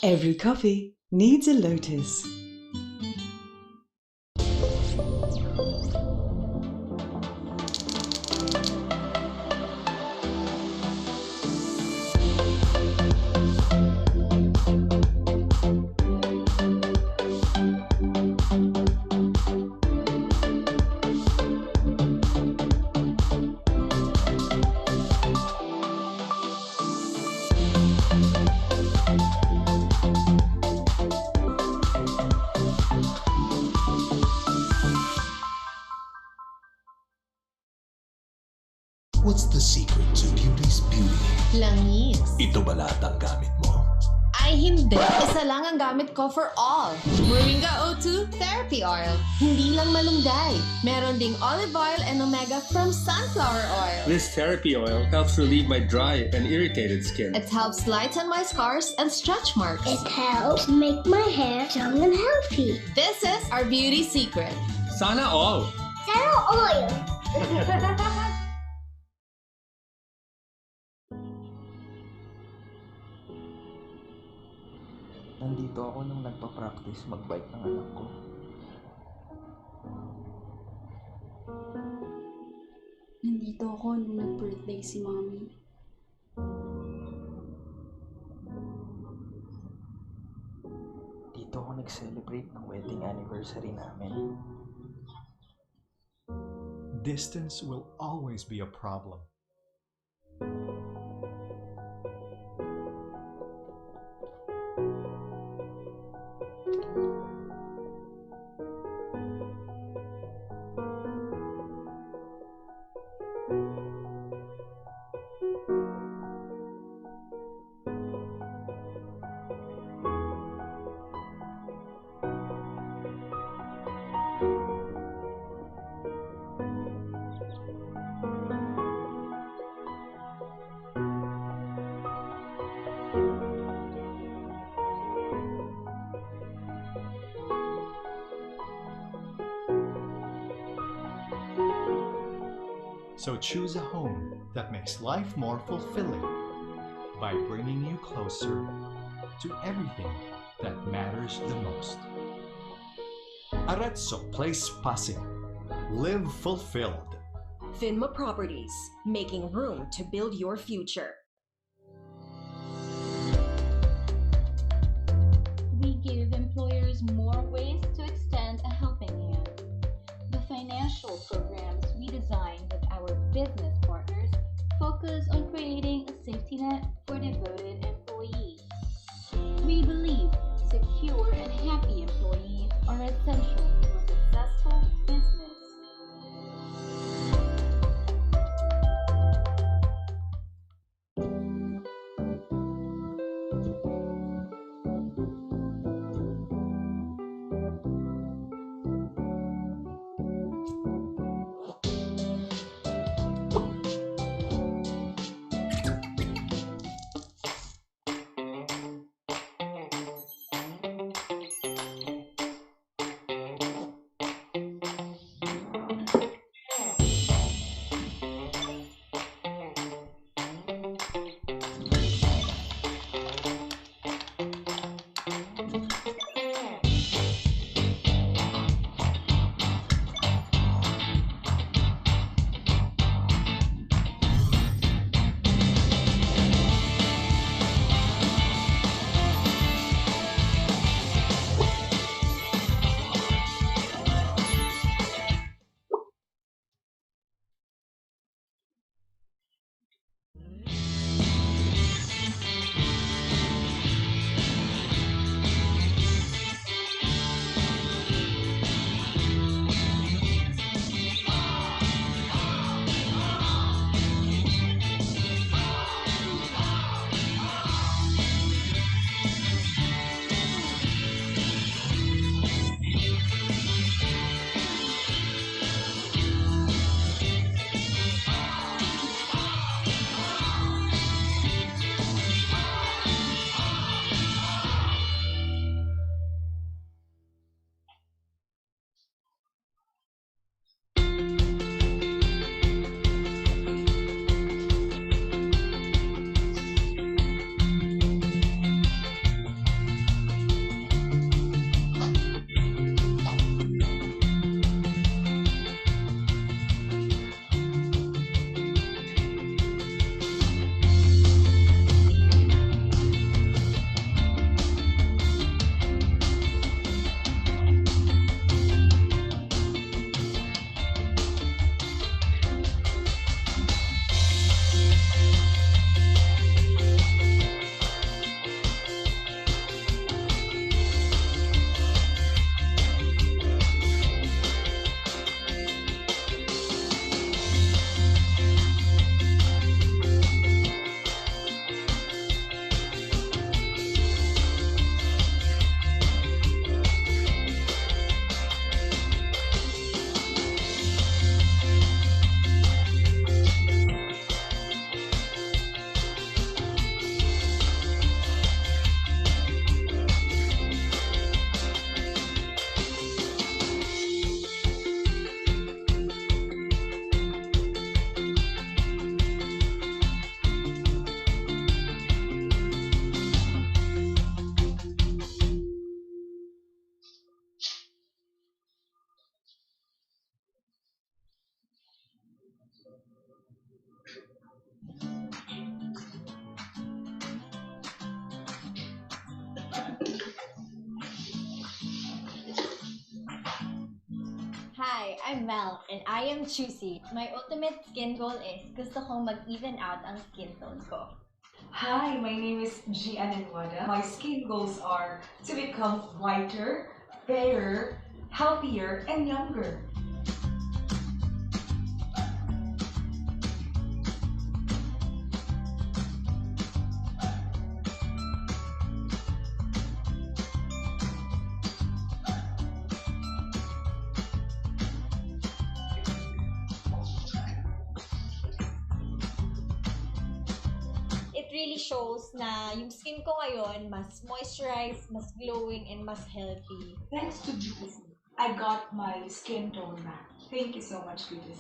Every coffee needs a lotus. What's the secret to beauty's beauty? Langis. Ito ba lahat ang gamit mo? Ay hindi. Isa lang ang gamit ko for all. Moringa O2 Therapy Oil. Hindi lang malunggay. Meron ding olive oil and omega from sunflower oil. This therapy oil helps relieve my dry and irritated skin. It helps lighten my scars and stretch marks. It helps make my hair young and healthy. This is our beauty secret. Sana all! Sarah oil. Nandito ako nung nagpa-practice mag-bike ng anak ko. Nandito ako nung nag-birthday si Mommy. Dito ako nag-celebrate ng wedding anniversary namin. Distance will always be a problem. So choose a home that makes life more fulfilling by bringing you closer to everything that matters the most. Arezzo Place Pasig. Live fulfilled. Finma Properties, making room to build your future. We give employers more ways to extend a helping hand. The financial programs we design with our business partners focus on creating a safety net for devoted employees. We believe secure and happy employees are essential to a successful business. Hi, I'm Mel, and I am choosy. My ultimate skin goal is gusto kong mag-even out ang skin tone ko. Hi, my name is Gian Anwada. My skin goals are to become whiter, fairer, healthier, and younger. It really shows na yung skin ko ngayon mas moisturized, mas glowing, and mas healthy. Thanks to beauty, I got my skin tone back. Thank you so much, beauty.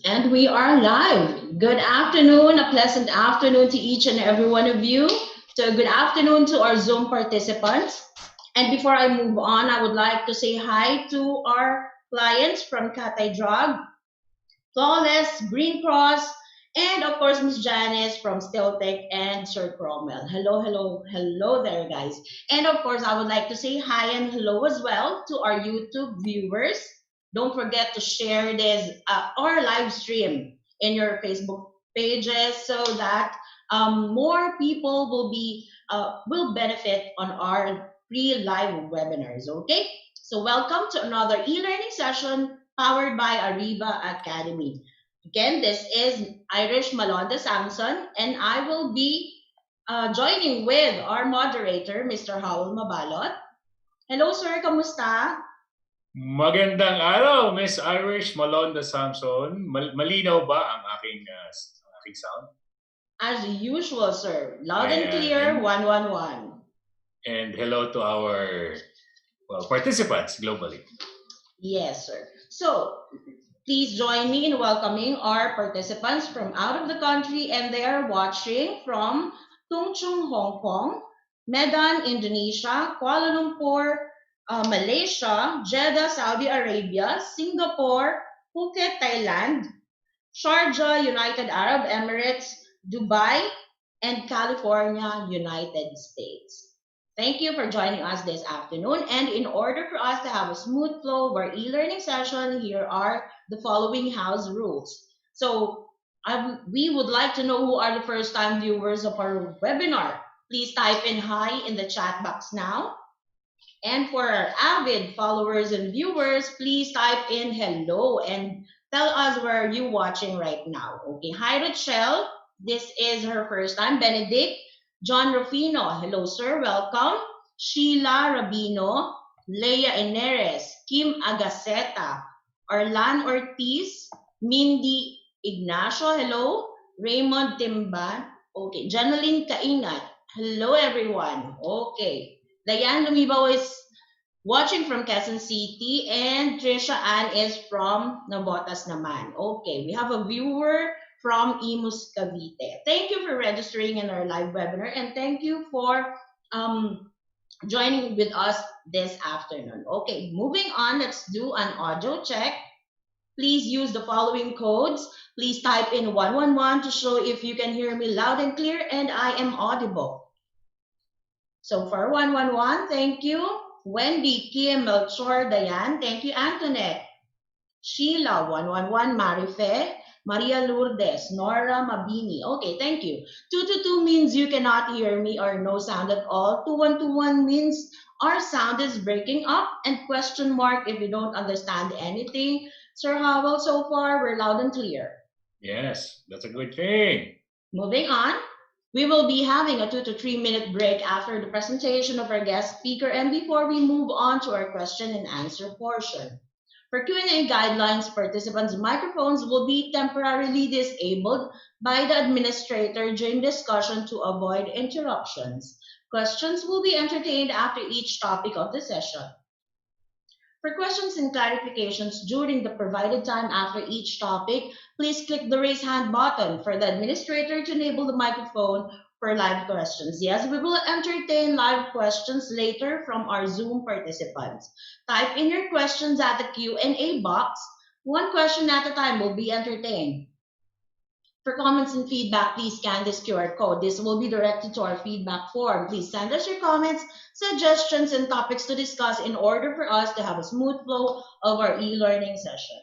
And we are live. Good afternoon, a pleasant afternoon to each and every one of you. So good afternoon to our Zoom participants. And before I move on, I would like to say hi to our clients from Catay Drug, Flawless, Green Cross, and of course, Miss Janice from Stiltech and Sir Cromwell. Hello, hello, hello there, guys. And of course, I would like to say hi and hello as well to our YouTube viewers. Don't forget to share this our live stream in your Facebook pages so that more people will benefit on our free live webinars. Okay, so welcome to another e-learning session powered by Ariva Academy. Again, this is Irish Malonda Samson, and I will be joining with our moderator, Mr. Howell Mabalot. Hello, sir. Kamusta? Magandang araw, Miss Irish Malonda Samson. Malinaw ba ang aking sound? As usual, sir. Loud and clear, 111. And hello to our participants globally. Yes, sir. So, please join me in welcoming our participants from out of the country, and they are watching from Tung Chung, Hong Kong, Medan, Indonesia, Kuala Lumpur, Malaysia, Jeddah, Saudi Arabia, Singapore, Phuket, Thailand, Sharjah, United Arab Emirates, Dubai, and California, United States. Thank you for joining us this afternoon. And in order for us to have a smooth flow of our e-learning session, here are the following house rules. So we would like to know who are the first-time viewers of our webinar. Please type in hi in the chat box now. And for our avid followers and viewers, please type in hello and tell us where you're watching right now. Okay, hi Rachel. This is her first time. Benedict, John Rufino, hello sir, welcome. Sheila Rabino, Leia Eneres, Kim Agaseta, Arlan Ortiz, Mindy Ignacio, hello. Raymond Timban, okay. Janeline Kainat, hello everyone. Okay. Diane Lumibaw is watching from Quezon City, and Trisha Ann is from Navotas naman. Okay, we have a viewer from Imus, Cavite. Thank you for registering in our live webinar, and thank you for joining with us this afternoon. Okay, moving on, let's do an audio check. Please use the following codes. Please type in 111 to show if you can hear me loud and clear and I am audible. So for 111, thank you. Wendy, Kim, Melchor, Diane, thank you. Antoinette, Sheila, 111, Marife, Maria Lourdes, Nora Mabini. Okay, thank you. 222 means you cannot hear me or no sound at all. 2121 means our sound is breaking up. And question mark if you don't understand anything. Sir Howell, so far we're loud and clear. Yes, that's a good thing. Moving on. We will be having a 2 to 3 minute break after the presentation of our guest speaker and before we move on to our question and answer portion. For Q&A guidelines, participants' microphones will be temporarily disabled by the administrator during discussion to avoid interruptions. Questions will be entertained after each topic of the session. For questions and clarifications during the provided time after each topic, please click the raise hand button for the administrator to enable the microphone for live questions. Yes, we will entertain live questions later from our Zoom participants. Type in your questions at the Q&A box. One question at a time will be entertained. For comments and feedback, please scan this QR code. This will be directed to our feedback form. Please send us your comments, suggestions, and topics to discuss in order for us to have a smooth flow of our e-learning session.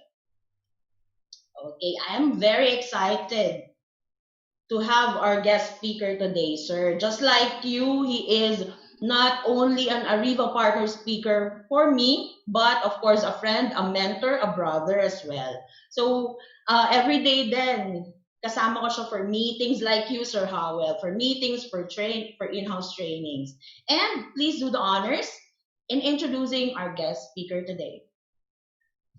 Okay, I am very excited to have our guest speaker today, sir. Just like you, he is not only an ARIVA Partner Speaker for me, but of course a friend, a mentor, a brother as well. So every day then, kasama ko siya for meetings like you, Sir Howell, for meetings, for in-house trainings. And please do the honors in introducing our guest speaker today.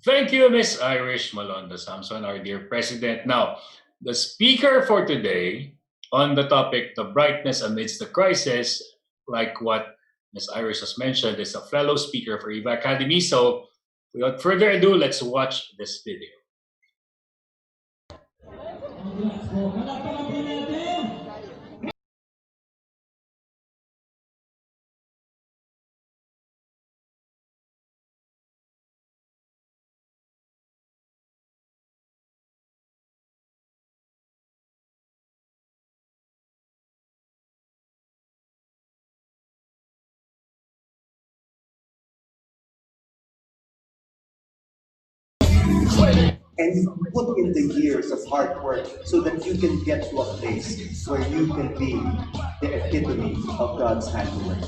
Thank you, Miss Irish Malonda Samson, our dear president. Now, the speaker for today on the topic, the brightness amidst the crisis, like what Miss Irish has mentioned, is a fellow speaker for ARIVA Academy. So without further ado, let's watch this video. And you put in the years of hard work so that you can get to a place where you can be the epitome of God's handiwork.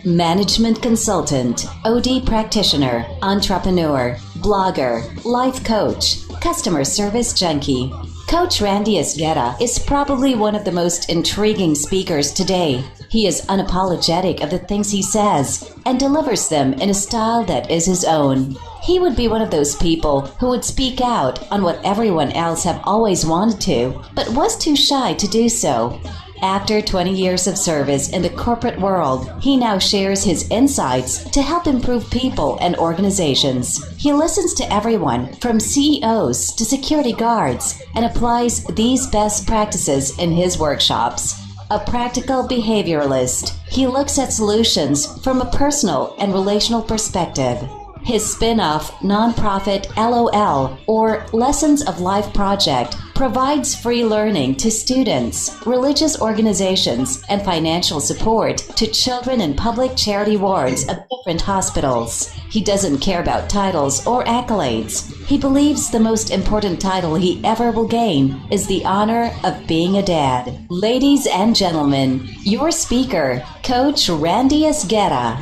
Management consultant, OD practitioner, entrepreneur, blogger, life coach, customer service junkie. Coach Randy Esguerra is probably one of the most intriguing speakers today. He is unapologetic of the things he says and delivers them in a style that is his own. He would be one of those people who would speak out on what everyone else have always wanted to, but was too shy to do so. After 20 years of service in the corporate world, he now shares his insights to help improve people and organizations. He listens to everyone from CEOs to security guards and applies these best practices in his workshops. A practical behavioralist, he looks at solutions from a personal and relational perspective. His spin-off nonprofit LOL, or Lessons of Life project, provides free learning to students, religious organizations, and financial support to children in public charity wards of different hospitals. He doesn't care about titles or accolades. He believes the most important title he ever will gain is the honor of being a dad. Ladies and gentlemen, your speaker, Coach Randy Esguerra.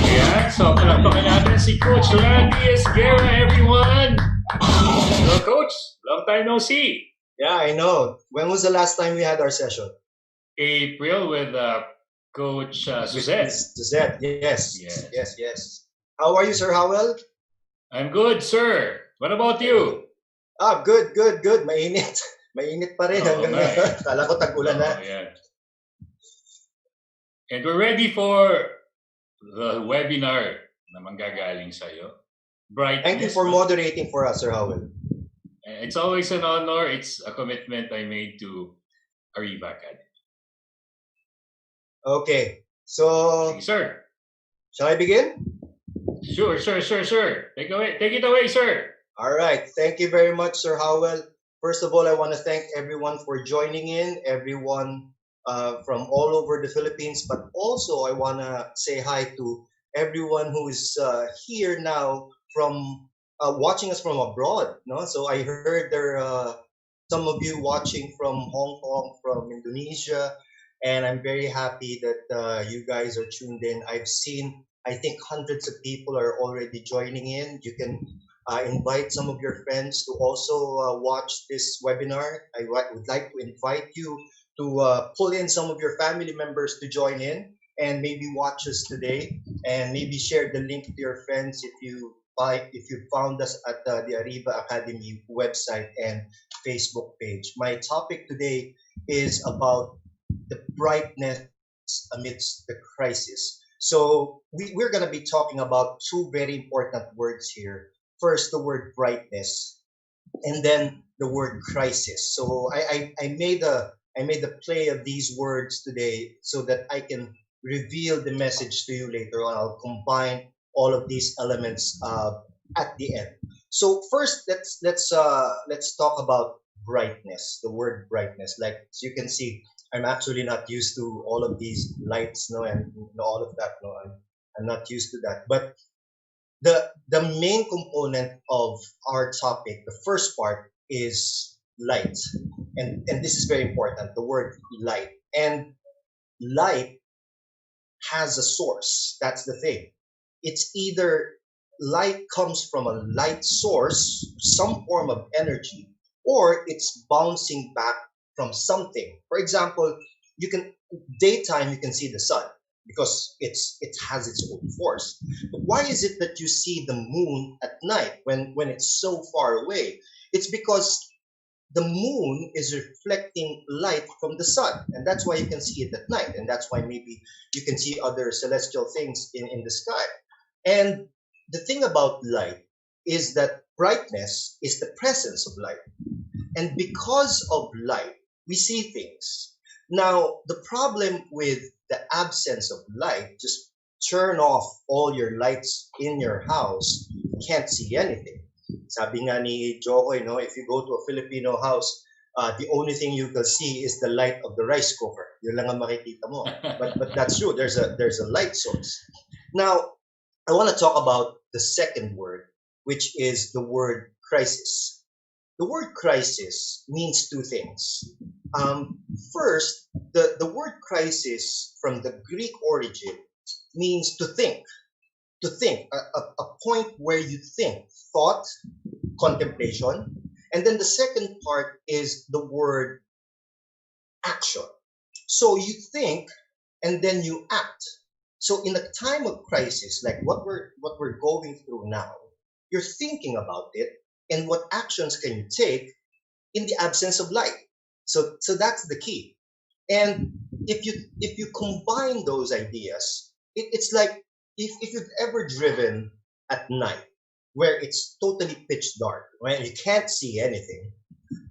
Ayan, so palakpakan natin si Coach Randy Esguerra, everyone! Hello, Coach. Long time no see. Yeah, I know. When was the last time we had our session? April with Coach Suzette. Suzette, yes. Yes. How are you, Sir Howell? I'm good, sir. What about you? Good. Mainit. Mainit pa rin hanggang ngayon. Kala ko tag-ulan na. Yeah. And we're ready for the webinar na manggagaling sa'yo. Brightness. Thank you for moderating for us, Sir Howell. It's always an honor. It's a commitment I made to ARIVA Academy. Okay, so... Thank you, sir. Shall I begin? Sure. Take it away, sir. All right. Thank you very much, Sir Howell. First of all, I want to thank everyone for joining in, everyone from all over the Philippines, but also I want to say hi to everyone who is here now from watching us from abroad. No? So I heard there are some of you watching from Hong Kong, from Indonesia, and I'm very happy that you guys are tuned in. I've seen, I think hundreds of people are already joining in. You can invite some of your friends to also watch this webinar. I would like to invite you to pull in some of your family members to join in and maybe watch us today, and maybe share the link to your friends if you found us at the ARIVA Academy website and Facebook page. My topic today is about the brightness amidst the crisis. So we're going to be talking about two very important words here. First, the word brightness, and then the word crisis. So I made a play of these words today so that I can reveal the message to you later on. I'll combine all of these elements at the end. So first, let's talk about brightness. The word brightness. Like, as you can see, I'm actually not used to all of these lights, and all of that. I'm not used to that. But the main component of our topic, the first part, is light, and this is very important. The word light, and light has a source. That's the thing. It's either light comes from a light source, some form of energy, or it's bouncing back from something. For example, daytime you can see the sun because it has its own force. But why is it that you see the moon at night when it's so far away? It's because the moon is reflecting light from the sun, and that's why you can see it at night, and that's why maybe you can see other celestial things in the sky. And the thing about light is that brightness is the presence of light, and because of light we see things. Now the problem with the absence of light, just turn off all your lights in your house, you can't see anything. Sabi nga ni Jokoy, if you go to a Filipino house, the only thing you can see is the light of the rice cooker. Yun lang ang makikita mo. But that's true. There's a light source. Now, I want to talk about the second word, which is the word crisis. The word crisis means two things. First, the word crisis from the Greek origin means to think. To think, a point where you think, thought, contemplation. And then the second part is the word action. So you think and then you act. So in a time of crisis like what we're going through now, you're thinking about it and what actions can you take in the absence of light. So that's the key. And if you combine those ideas, it's like if you've ever driven at night where it's totally pitch dark, where you can't see anything,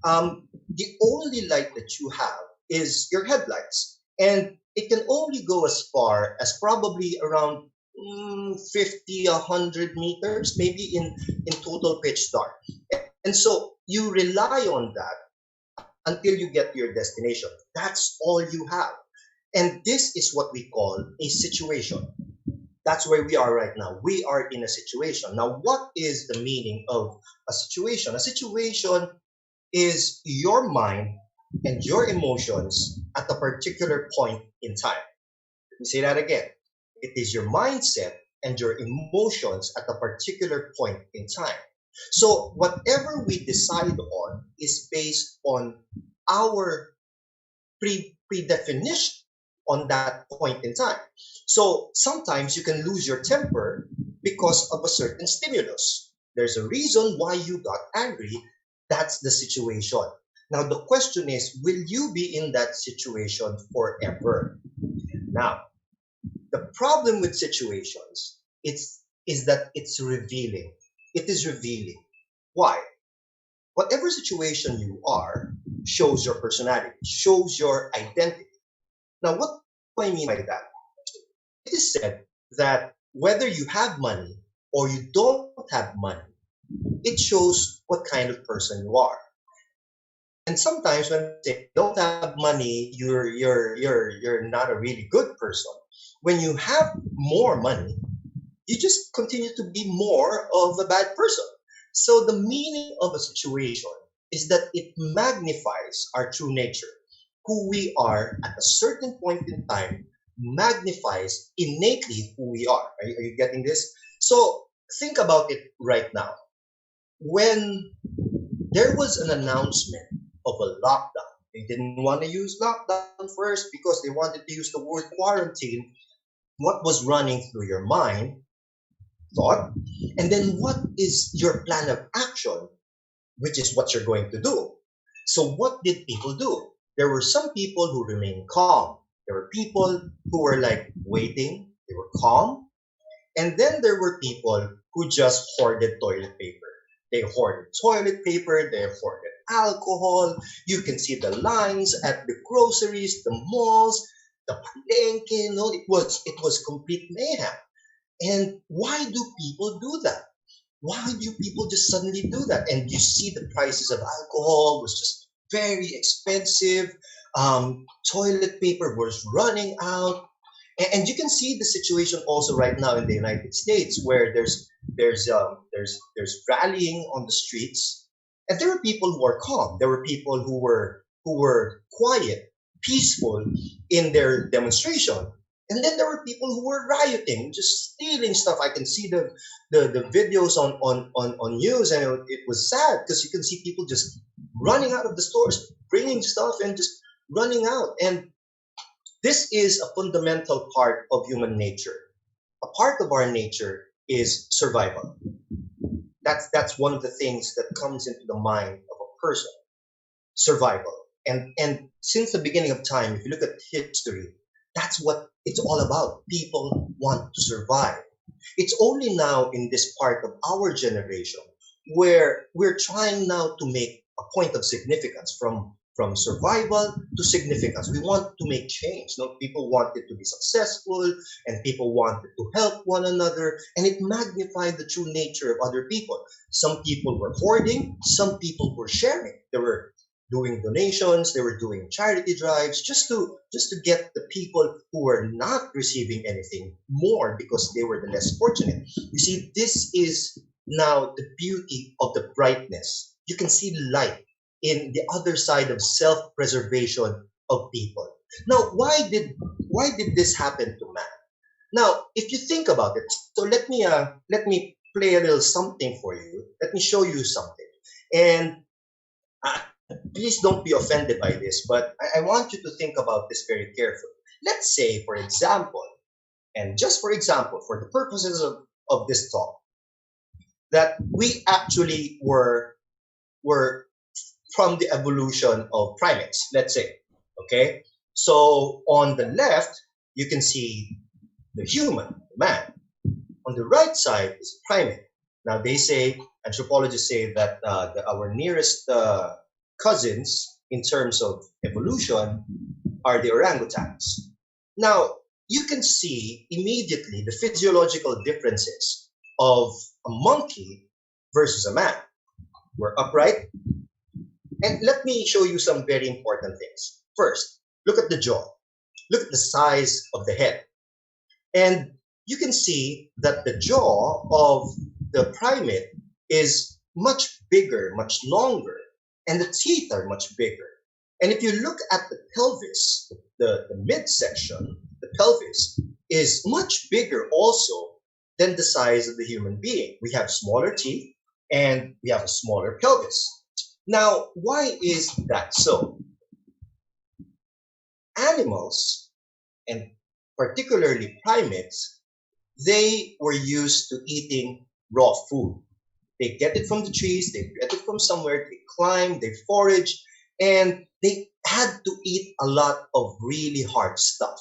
the only light that you have is your headlights, and it can only go as far as probably around 50, 100 meters, maybe in total pitch dark. And so you rely on that until you get to your destination. That's all you have. And this is what we call a situation. That's where we are right now. We are in a situation. Now, what is the meaning of a situation? A situation is your mind and your emotions at a particular point in time. Let me say that again. It is your mindset and your emotions at a particular point in time. So whatever we decide on is based on our predefinition on that point in time. So sometimes you can lose your temper because of a certain stimulus. There's a reason why you got angry. That's the situation. Now the question is, will you be in that situation forever? Now, the problem with situations is that it's revealing. It is revealing. Why? Whatever situation you are shows your personality, shows your identity. Now, what do I mean by that? It is said that whether you have money or you don't have money, it shows what kind of person you are. And sometimes when you say don't have money, you're not a really good person. When you have more money, you just continue to be more of a bad person. So the meaning of a situation is that it magnifies our true nature. Who we are at a certain point in time magnifies innately who we are. Are you getting this? So think about it right now. When there was an announcement of a lockdown, they didn't want to use lockdown first because they wanted to use the word quarantine. What was running through your mind? Thought. And then what is your plan of action, which is what you're going to do? So what did people do? There were some people who remained calm. There were people who were like waiting. They were calm. And then there were people who just hoarded toilet paper. They hoarded toilet paper. They hoarded alcohol. You can see the lines at the groceries, the malls, the palengke. It was complete mayhem. And why do people do that? Why do people just suddenly do that? And you see the prices of alcohol was just very expensive. Toilet paper was running out, and you can see the situation also right now in the United States, where there's rallying on the streets, and there were people who are calm. There were people who were quiet, peaceful in their demonstration. And then there were people who were rioting, just stealing stuff. I can see the videos on news, and it was sad because you can see people just running out of the stores, bringing stuff and just running out. And this is a fundamental part of human nature. A part of our nature is survival. That's one of the things that comes into the mind of a person. Survival. And since the beginning of time, if you look at history, that's what it's all about. People want to survive. It's only now in this part of our generation where we're trying now to make a point of significance from survival to significance. We want to make change. People wanted to be successful, and people wanted to help one another, and it magnified the true nature of other people. Some people were hoarding, some people were sharing. They were doing donations, they were doing charity drives just to get the people who were not receiving anything more because they were the less fortunate. You see, this is now the beauty of the brightness. You can see light in the other side of self-preservation of people. Now, why did this happen to man? Now, if you think about it, so let me play a little something for you. Let me show you something. And please don't be offended by this, but I want you to think about this very carefully. Let's say, for example, and just for example, for the purposes of this talk, that we actually were from the evolution of primates, let's say. Okay? So on the left, you can see the human, the man. On the right side is primate. Now they say, anthropologists say that our nearest cousins in terms of evolution are the orangutans. Now you can see immediately the physiological differences of a monkey versus a man. We're upright. And let me show you some very important things. First, look at the jaw. Look at the size of the head. And you can see that the jaw of the primate is much bigger, much longer, and the teeth are much bigger. And if you look at the pelvis, the midsection, the pelvis is much bigger also than the size of the human being. We have smaller teeth and we have a smaller pelvis. Now, why is that so? Animals, and particularly primates, they were used to eating raw food. They get it from the trees, they get it from somewhere, they climb, they forage, and they had to eat a lot of really hard stuff.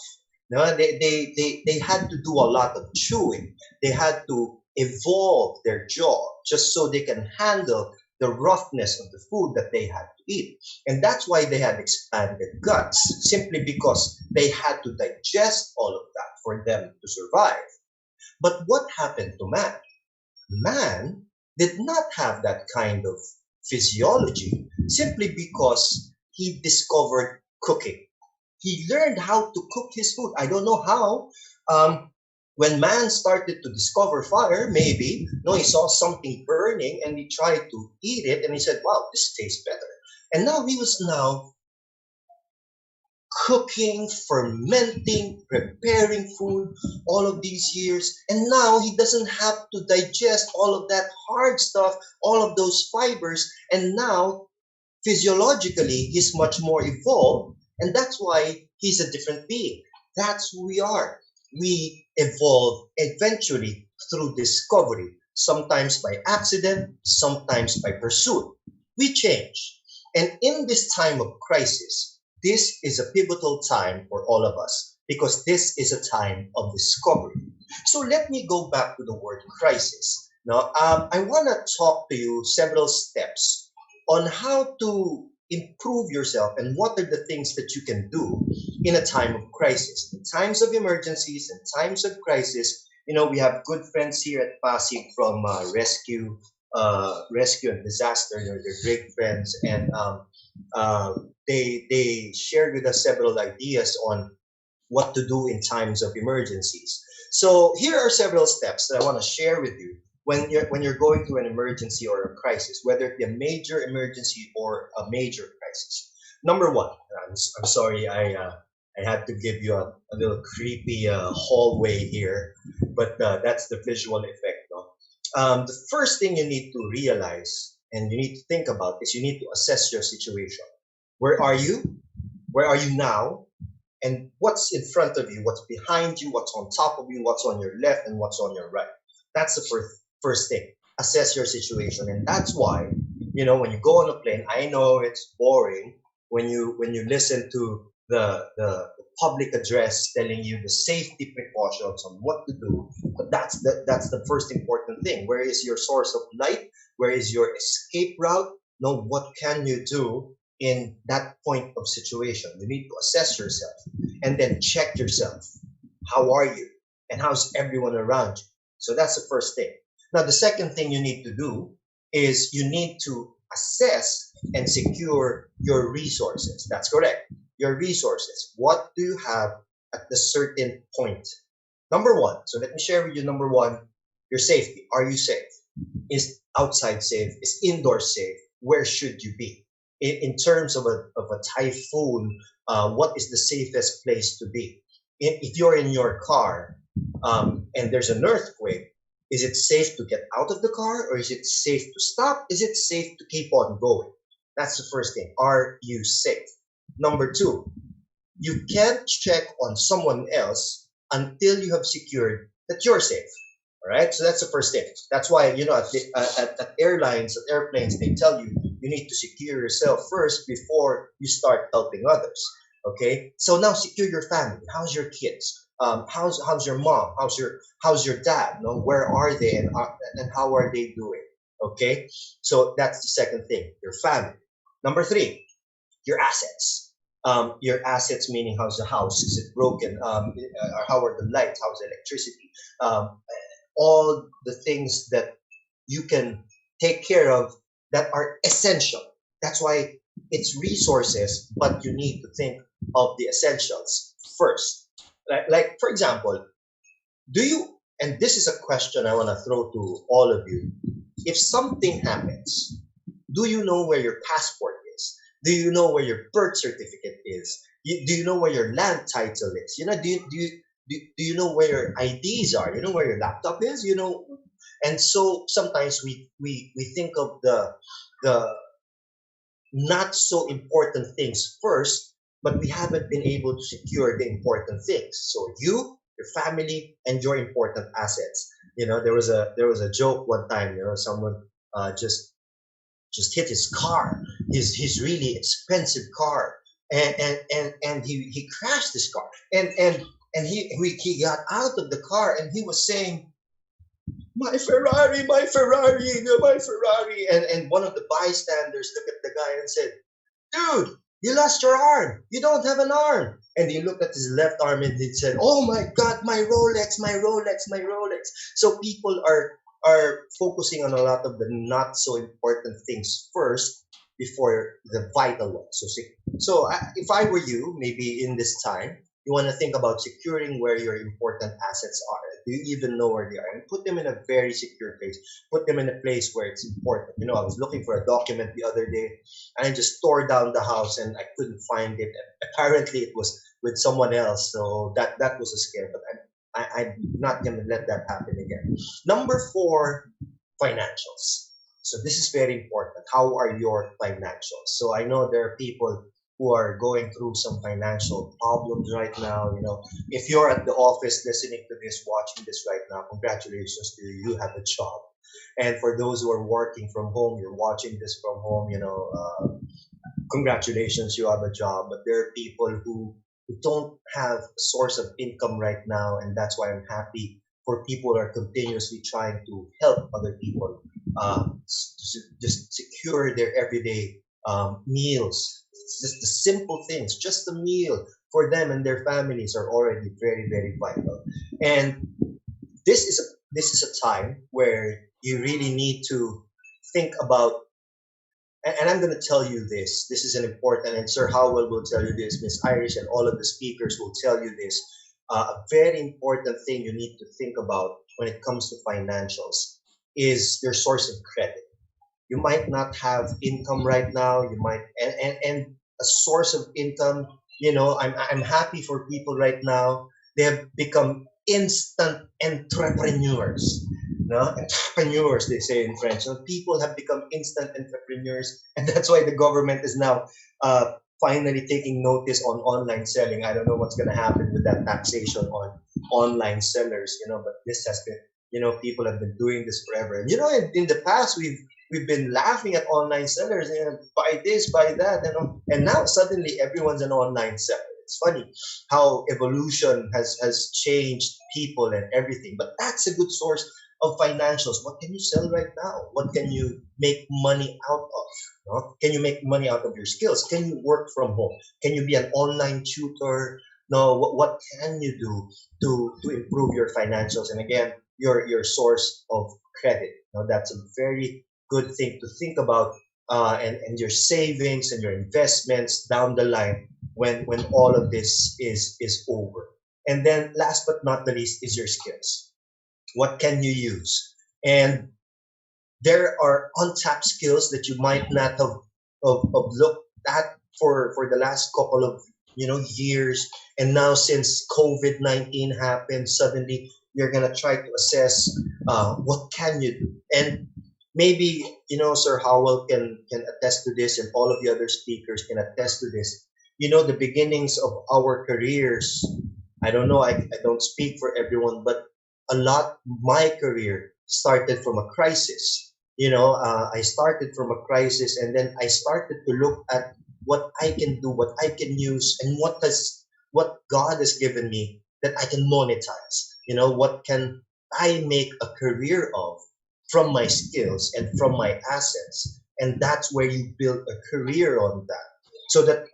No, they had to do a lot of chewing. They had to evolve their jaw just so they can handle the roughness of the food that they had to eat. And that's why they had expanded guts, simply because they had to digest all of that for them to survive. But what happened to man? Man did not have that kind of physiology simply because he discovered cooking. He learned how to cook his food. I don't know how. When man started to discover fire, maybe, no, he saw something burning and he tried to eat it and he said, wow, this tastes better. And now he was now cooking, fermenting, preparing food all of these years. And now he doesn't have to digest all of that hard stuff, all of those fibers. And now physiologically, he's much more evolved. And that's why he's a different being. That's who we are. We evolve eventually through discovery, sometimes by accident, sometimes by pursuit. We change. And in this time of crisis, this is a pivotal time for all of us because this is a time of discovery. So let me go back to the word crisis. Now, I want to talk to you several steps on how to improve yourself and what are the things that you can do in a time of crisis. In times of emergencies and times of crisis, you know, we have good friends here at Pasig from rescue and disaster. You know, they're great friends, and they shared with us several ideas on what to do in times of emergencies. So here are several steps that I want to share with you when you're going through an emergency or a crisis, whether it be a major emergency or a major crisis. Number one, I'm sorry, I had to give you a little creepy hallway here, but that's the visual effect. No? The first thing you need to realize and you need to think about is you need to assess your situation. Where are you? Where are you now? And what's in front of you? What's behind you? What's on top of you? What's on your left and what's on your right? That's the first thing. Assess your situation. And that's why, you know, when you go on a plane, I know it's boring when you listen to the public address telling you the safety precautions on what to do. But that's the first important thing. Where is your source of light? Where is your escape route? No, what can you do in that point of situation? You need to assess yourself and then check yourself. How are you? And how's everyone around you? So that's the first thing. Now, the second thing you need to do is you need to assess and secure your resources. That's correct. Your resources. What do you have at the certain point? Number one. So let me share with you number one, your safety. Are you safe? Is outside safe? Is indoor safe? Where should you be? In terms of a typhoon, what is the safest place to be? If you're in your car and there's an earthquake, is it safe to get out of the car or is it safe to stop? Is it safe to keep on going? That's the first thing. Are you safe? Number two, you can't check on someone else until you have secured that you're safe. All right, so that's the first thing. That's why at airlines, at airplanes, they tell you you need to secure yourself first before you start helping others. Okay, so now secure your family. How's your kids? How's your mom? How's your dad? You know, where are they and how are they doing? Okay, so that's the second thing. Your family. Number three, your assets. Your assets meaning how's the house? Is it broken? How are the lights? How's the electricity? All the things that you can take care of that are essential. That's why it's resources, but you need to think of the essentials first. Like for example, do you, and this is a question I want to throw to all of you, if something happens, do you know where your passport is? Do you know where your birth certificate is? Do you know where your land title is? You know, do you know where your IDs are? You know where your laptop is? You know, and so sometimes we think of the not so important things first, but we haven't been able to secure the important things. So you, your family, and your important assets. You know, there was a joke one time. You know, someone just hit his car, his really expensive car, and he crashed his car, and he got out of the car and he was saying, my Ferrari, my Ferrari, my Ferrari. And one of the bystanders looked at the guy and said, dude, you lost your arm. You don't have an arm. And he looked at his left arm and he said, oh my God, my Rolex, my Rolex, my Rolex. So people are focusing on a lot of the not so important things first before the vital ones. So if I were you, maybe in this time, you want to think about securing where your important assets are. Do you even know where they are? And put them in a very secure place. Put them in a place where it's important. You know, I was looking for a document the other day, and I just tore down the house and I couldn't find it. And apparently, it was with someone else. So that was a scare. But I'm not going to let that happen again. Number 4, financials. So this is very important. How are your financials? So I know there are people who are going through some financial problems right now. You know, if you're at the office listening to this, watching this right now, congratulations to you. You have a job. And for those who are working from home, you're watching this from home, you know, congratulations, you have a job. But there are people who don't have a source of income right now, and that's why I'm happy for people who are continuously trying to help other people just secure their everyday meals. It's just the simple things, just a meal for them and their families are already very, very vital. And this is a time where you really need to think about, and I'm going to tell you this. This is an important, and Sir Howell will tell you this, Miss Irish, and all of the speakers will tell you this. A very important thing you need to think about when it comes to financials is your source of credit. You might not have income right now. You might, and a source of income. You know, I'm happy for people right now. They have become instant entrepreneurs. No, entrepreneurs, they say in French. So people have become instant entrepreneurs, and that's why the government is now finally taking notice on online selling. I don't know what's going to happen with that taxation on online sellers, you know, but this has been, you know, people have been doing this forever. And, you know, in the past, we've been laughing at online sellers, you know, buy this, buy that, you know, and now suddenly everyone's an online seller. It's funny how evolution has changed people and everything, but that's a good source of financials. What can you sell right now? What can you make money out of? You know? Can you make money out of your skills? Can you work from home? Can you be an online tutor? No, what can you do to improve your financials? And again, your source of credit. You know, that's a very good thing to think about, and your savings and your investments down the line when all of this is over. And then last but not the least is your skills. What can you use? And there are untapped skills that you might not have looked at for the last couple of, you know, years. And now since COVID-19 happened, suddenly you're gonna try to assess what can you do. And maybe Sir Howell can attest to this, and all of the other speakers can attest to this. The beginnings of our careers, I don't know, I don't speak for everyone, but a lot, my career started from a crisis. I started from a crisis, and then I started to look at what I can do, what I can use, and what God has given me that I can monetize. What can I make a career of from my skills and from my assets? And that's where you build a career on that, so that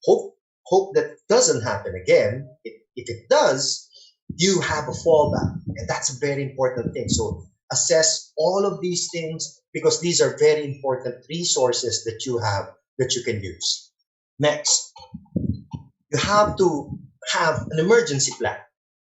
hope that doesn't happen again. If it does, you have a fallback, and that's a very important thing. So assess all of these things, because these are very important resources that you have that you can use. Next, you have to have an emergency plan.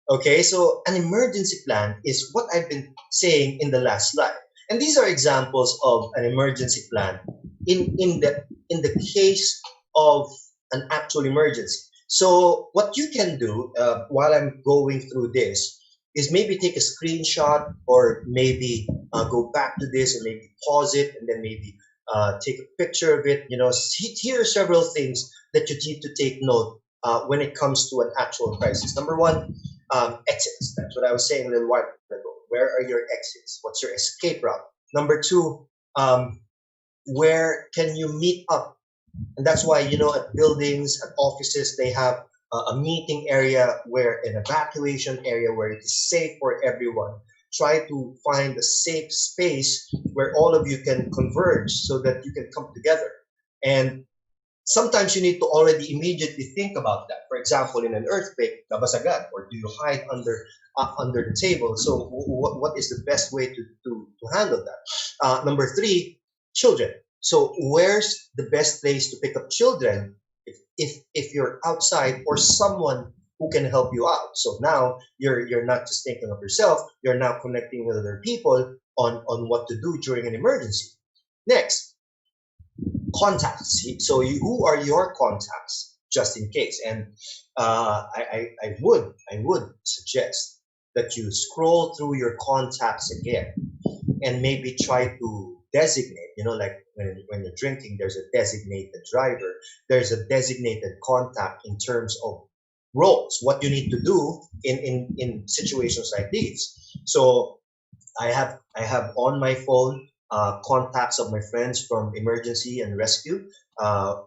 Okay, so an emergency plan is what I've been saying in the last slide. And these are examples of an emergency plan in the case of an actual emergency. So what you can do while I'm going through this is maybe take a screenshot, or maybe go back to this and maybe pause it, and then maybe take a picture of it. Here are several things that you need to take note when it comes to an actual crisis. Number one, exits. That's what I was saying a little while ago. Where are your exits? What's your escape route? Number two, where can you meet up? And that's why, at buildings, at offices, they have a meeting area, where an evacuation area where it is safe for everyone. Try to find a safe space where all of you can converge so that you can come together. And sometimes you need to already immediately think about that. For example, in an earthquake, nabasagan, or do you hide under the table? So what is the best way to handle that? Number three, children. So where's the best place to pick up children if you're outside, or someone who can help you out? So now you're not just thinking of yourself, you're now connecting with other people on what to do during an emergency. Next, contacts. So who are your contacts, just in case? And I would suggest that you scroll through your contacts again, and maybe try to designate, like when you're drinking, there's a designated driver, there's a designated contact in terms of roles, what you need to do in situations like these. So I have on my phone contacts of my friends from emergency and rescue.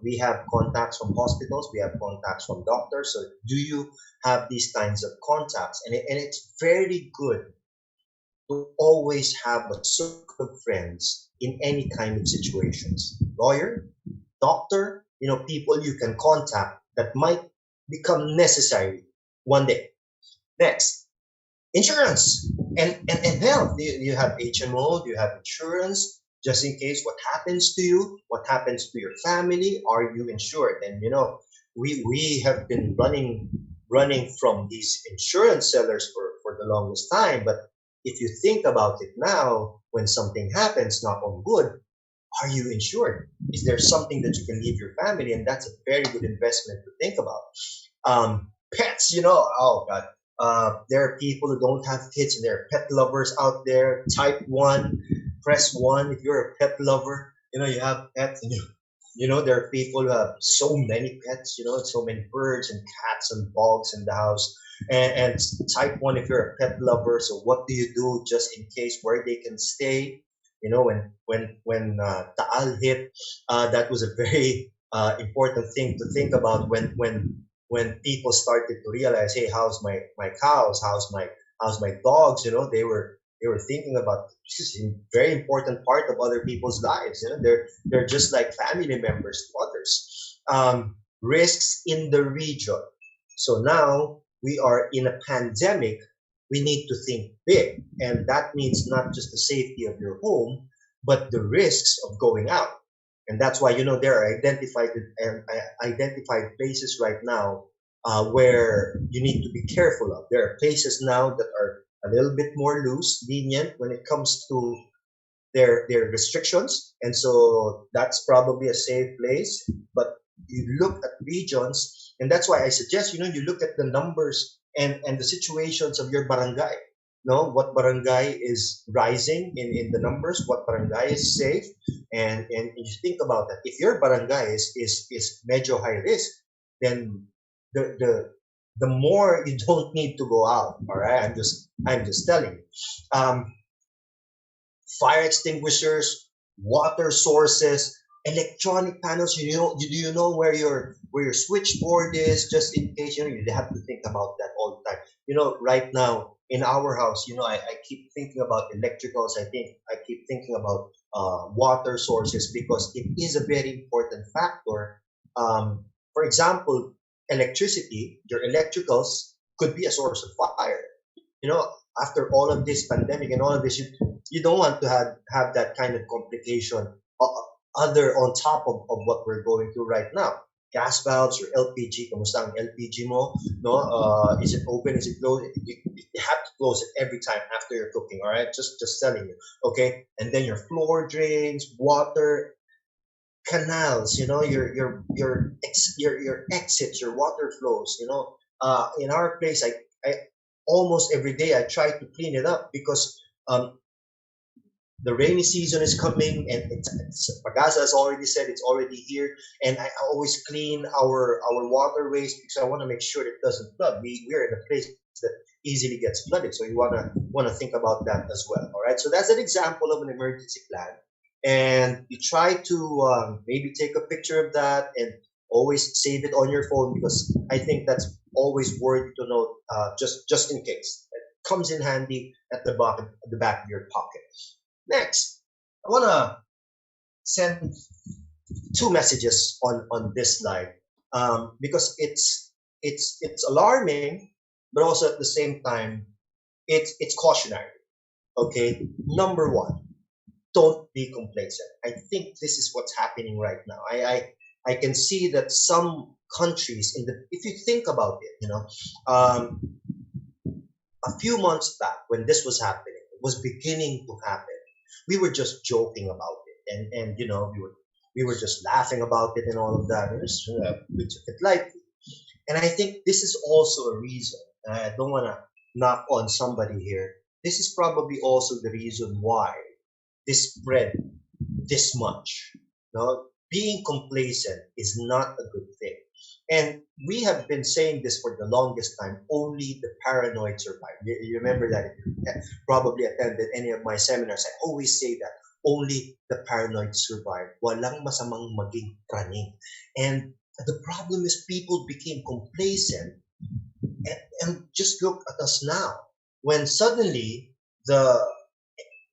We have contacts from hospitals. We have contacts from doctors. So do you have these kinds of contacts? And it's very good to always have a circle of friends in any kind of situations. Lawyer, doctor, people you can contact that might become necessary one day. Next, insurance and health. You have HMO, you have insurance, just in case what happens to you, what happens to your family, are you insured? And we have been running from these insurance sellers for the longest time, but if you think about it now, when something happens, knock on wood, are you insured? Is there something that you can leave your family? And that's a very good investment to think about. Pets, oh God, there are people who don't have kids, and there are pet lovers out there. Type 1, press 1 if you're a pet lover. You have pets, and there are people who have so many pets, so many birds and cats and dogs in the house. And type 1 if you're a pet lover. So what do you do just in case, where they can stay? When Taal hit, that was a very important thing to think about when people started to realize, hey, how's my cows, how's my dogs? They were thinking about, this is a very important part of other people's lives. They're just like family members to others. Risks in the region. So now we are in a pandemic. We need to think big, and that means not just the safety of your home, but the risks of going out. And that's why there are identified places right now where you need to be careful of. There are places now that are a little bit more loose, lenient when it comes to their restrictions, and so that's probably a safe place. But you look at regions, and that's why I suggest you look at the numbers and the situations of your barangay. No, what barangay is rising in the numbers, what barangay is safe, and you think about that. If your barangay is medyo high risk, then the the the more you don't need to go out. All right, I'm just telling you. Fire extinguishers, water sources, electronic panels. Do you know where your switchboard is? Just in case, you have to think about that all the time. Right now in our house, I keep thinking about electricals. I keep thinking about water sources because it is a very important factor. For example, electricity, your electricals could be a source of fire. After all of this pandemic and all of this, you don't want to have that kind of complication other on top of what we're going through right now. Gas valves or LPG, kamusta ang LPG mo? No, is it open? Is it closed? You have to close it every time after you're cooking. All right, just telling you. Okay, and then your floor drains, water, canals. Your exits, your water flows. In our place, I almost every day I try to clean it up because the rainy season is coming, and Pagasa has already said it's already here, and I always clean our waterways because I want to make sure it doesn't flood. We're in a place that easily gets flooded, so you want to think about that as well. All right, so that's an example of an emergency plan, and you try to maybe take a picture of that and always save it on your phone because I think that's always worthy to note, just in case. It comes in handy at the back of your pocket. Next, I want to send two messages on this slide because it's alarming, but also at the same time it's cautionary. Okay, number one, don't be complacent. I think this is what's happening right now. I can see that some countries if you think about it, a few months back when this was happening, it was beginning to happen. We were just joking about it, and we were just laughing about it and all of that. We took it lightly, and I think this is also a reason. I don't want to knock on somebody here. This is probably also the reason why this spread this much. Being complacent is not a good thing. And we have been saying this for the longest time, only the paranoid survive. You remember that if you probably attended any of my seminars, I always say that, only the paranoid survive. Walang masamang maging praning. And the problem is people became complacent, and just look at us now. When suddenly the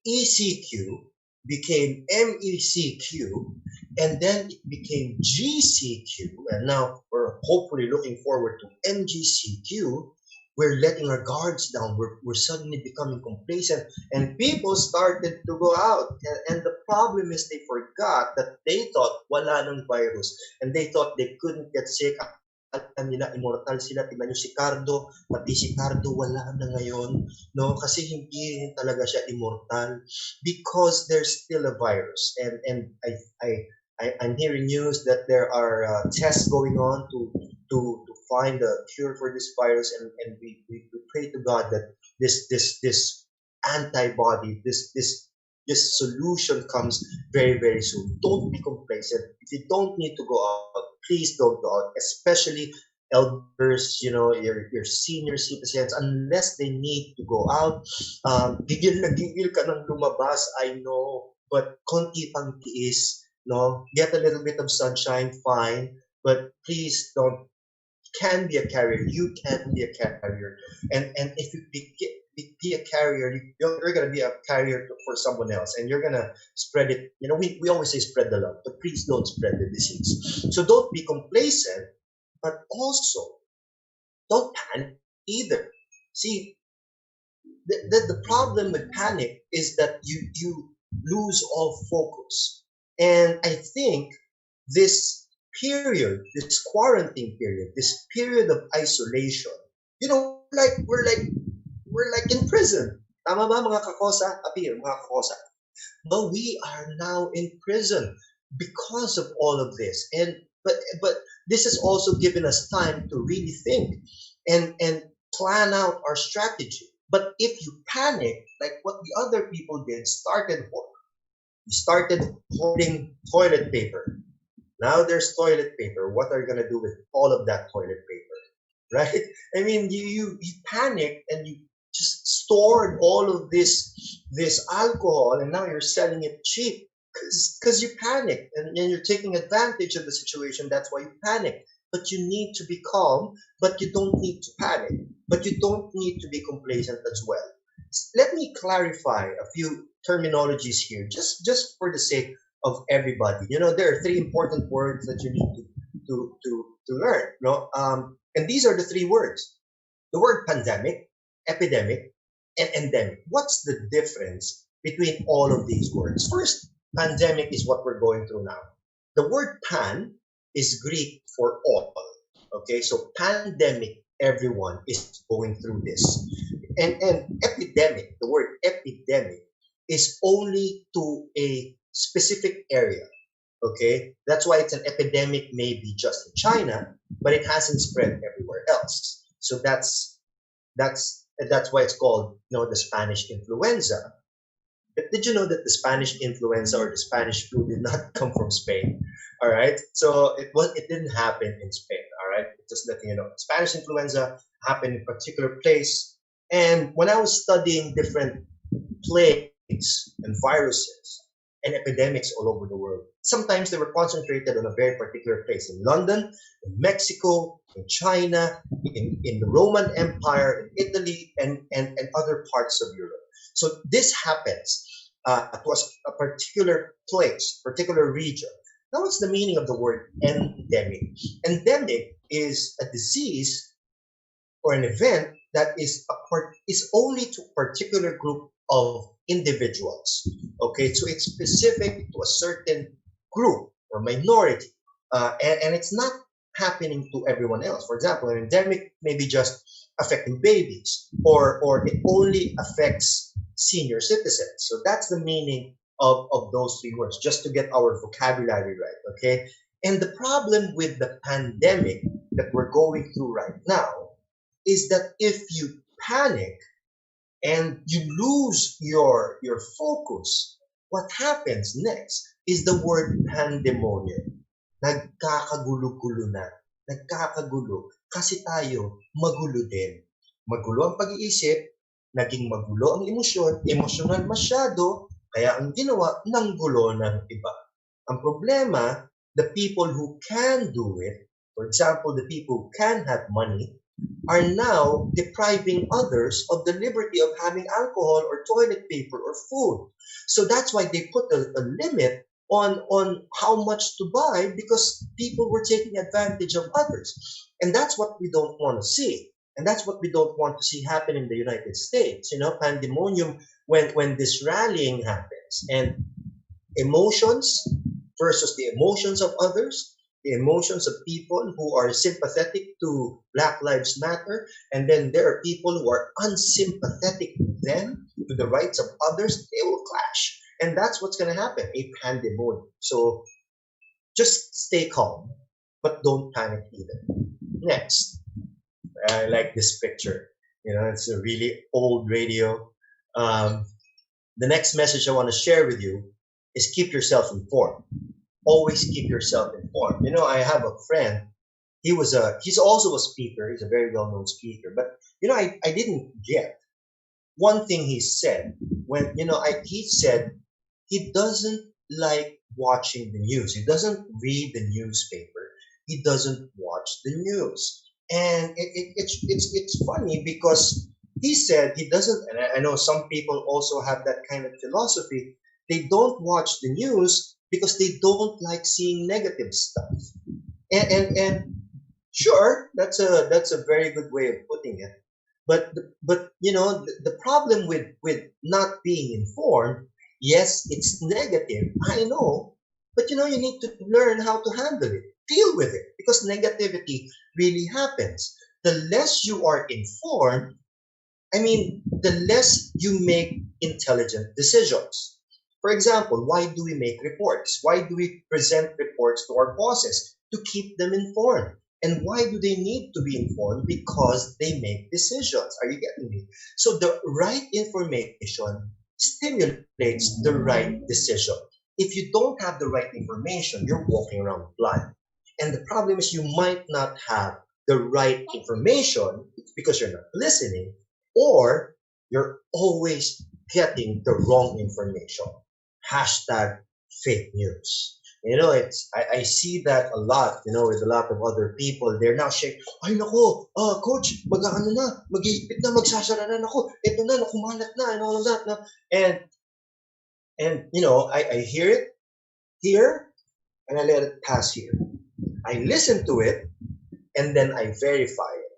ECQ became MECQ, and then it became GCQ, and now we're hopefully looking forward to MGCQ. We're letting our guards down. We're suddenly becoming complacent, and people started to go out. And the problem is they forgot that they thought wala ng virus, and they thought they couldn't get sick. Alam nila, immortal sila. Tingnan nyo si Cardo, pati si Cardo wala na ngayon. No? Kasi hindi talaga siya immortal because there's still a virus. And I'm hearing news that there are tests going on to find a cure for this virus, and we pray to God that this antibody, this solution comes very, very soon. Don't be complacent. If you don't need to go out, please don't go out, especially elders, your senior citizens, unless they need to go out. Gigil na gigil ka ng lumabas, I know, but konti pang tiis, no? Get a little bit of sunshine, fine, but please don't. Can be a carrier. You can be a carrier, and if you be a carrier, you're going to be a carrier for someone else, and you're going to spread it. We always say spread the love, but please don't spread the disease. So don't be complacent, but also don't panic either. See, the problem with panic is that you lose all focus, and I think this period, this quarantine period, this period of isolation, we're like in prison. Tama ba mga kakosa? Appear, mga kakosa. But we are now in prison because of all of this. But this has also given us time to really think and plan out our strategy. But if you panic, like what the other people did, you started hoarding toilet paper. Now there's toilet paper. What are you going to do with all of that toilet paper? Right? I mean, you panicked and you just stored all of this alcohol, and now you're selling it cheap because you panicked and you're taking advantage of the situation. That's why you panic. But you need to be calm, but you don't need to panic. But you don't need to be complacent as well. Let me clarify a few terminologies here, just for the sake of everybody. There are three important words that you need to learn. And these are the three words: the word pandemic, epidemic, and endemic. What's the difference between all of these words? First, pandemic is what we're going through now. The word pan is Greek for all. Okay, so pandemic, everyone is going through this. And epidemic, the word epidemic, is only to a specific area. Okay, that's why it's an epidemic, maybe just in China, but it hasn't spread everywhere else. So that's why it's called, the Spanish influenza. But did you know that the Spanish influenza or the Spanish flu did not come from Spain? All right, so it didn't happen in Spain. All right, just letting you know, Spanish influenza happened in a particular place. And when I was studying different plagues and viruses and epidemics all over the world, sometimes they were concentrated on a very particular place: in London, in Mexico, in China, in the Roman Empire, in Italy, and other parts of Europe. So this happens to a particular place, particular region. Now, what's the meaning of the word endemic? Endemic is a disease or an event that is only to a particular group of individuals. Okay, so it's specific to a certain group or minority, and it's not happening to everyone else. For example, an endemic may be just affecting babies, or it only affects senior citizens. So that's the meaning of those three words, just to get our vocabulary right. Okay, and the problem with the pandemic that we're going through right now is that if you panic and you lose your focus, what happens next is the word pandemonium. Nagkakagulo-gulo na. Nagkakagulo. Kasi tayo, magulo din. Magulo ang pag-iisip, naging magulo ang emosyon, emosyonal masyado, kaya ang ginawa, nanggulo ng iba. Ang problema, the people who can do it, for example, the people who can have money, are now depriving others of the liberty of having alcohol or toilet paper or food. So that's why they put a limit on how much to buy, because people were taking advantage of others. And that's what we don't want to see. And that's what we don't want to see happen in the United States. Pandemonium, when this rallying happens, and emotions versus the emotions of others, the emotions of people who are sympathetic to Black Lives Matter, and then there are people who are unsympathetic to them, to the rights of others, they will clash. And that's what's going to happen, a pandemonium. So just stay calm, but don't panic either. Next, I like this picture. It's a really old radio. The next message I want to share with you is keep yourself informed. Always keep yourself informed. I have a friend. He's also a speaker. He's a very well-known speaker. But I didn't get one thing he said when he said he doesn't like watching the news. He doesn't read the newspaper. He doesn't watch the news. And it's funny because he said he doesn't. And I know some people also have that kind of philosophy. They don't watch the news because they don't like seeing negative stuff. And sure, that's a very good way of putting it. But the problem with not being informed, yes, it's negative, I know, but you need to learn how to handle it, deal with it, because negativity really happens. The less you are informed, the less you make intelligent decisions. For example, why do we make reports? Why do we present reports to our bosses? To keep them informed. And why do they need to be informed? Because they make decisions. Are you getting me? So the right information stimulates the right decision. If you don't have the right information, you're walking around blind. And the problem is you might not have the right information because you're not listening, or you're always getting the wrong information. Hashtag fake news. I see that a lot, with a lot of other people. They're now shaking, ay nako, coach, mag-ano na, mag-iipit na, magsasara na, nako, ito na, kumalat na, and all of that. Na. And I hear it here, and I let it pass here. I listen to it, and then I verify it.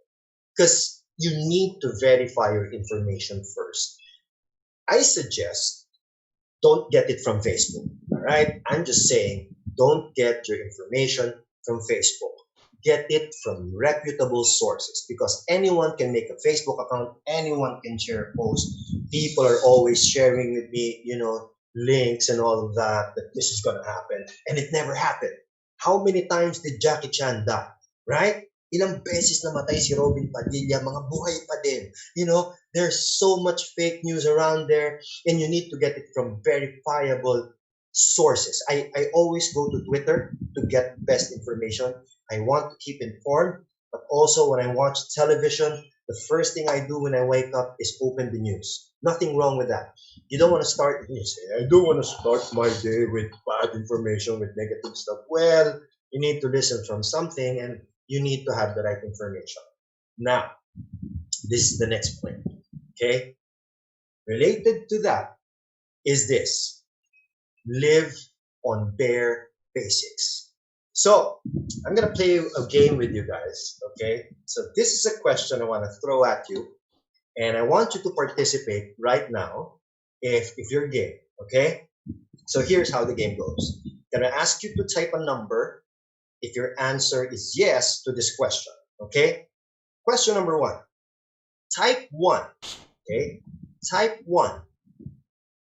Because you need to verify your information first. I suggest don't get it from Facebook, all right? I'm just saying, don't get your information from Facebook. Get it from reputable sources, because anyone can make a Facebook account, anyone can share a post. People are always sharing with me, links and all of that this is going to happen, and it never happened. How many times did Jackie Chan die, right? Ilang beses namatay si Robin Padilla, mga buhay pa din. There's so much fake news around there, and you need to get it from verifiable sources. I always go to Twitter to get best information. I want to keep informed, but also when I watch television, the first thing I do when I wake up is open the news. Nothing wrong with that. You don't want to start, you say, I don't want to start my day with bad information, with negative stuff. Well, you need to listen from something, and you need to have the right information. Now, this is the next point, okay? Related to that is this: live on bare basics. So, I'm going to play a game with you guys, okay? So, this is a question I want to throw at you, and I want you to participate right now if you're game, okay? So, here's how the game goes. I'm going to ask you to type a number if your answer is yes to this question, okay? Question number 1. Type 1, okay? Type 1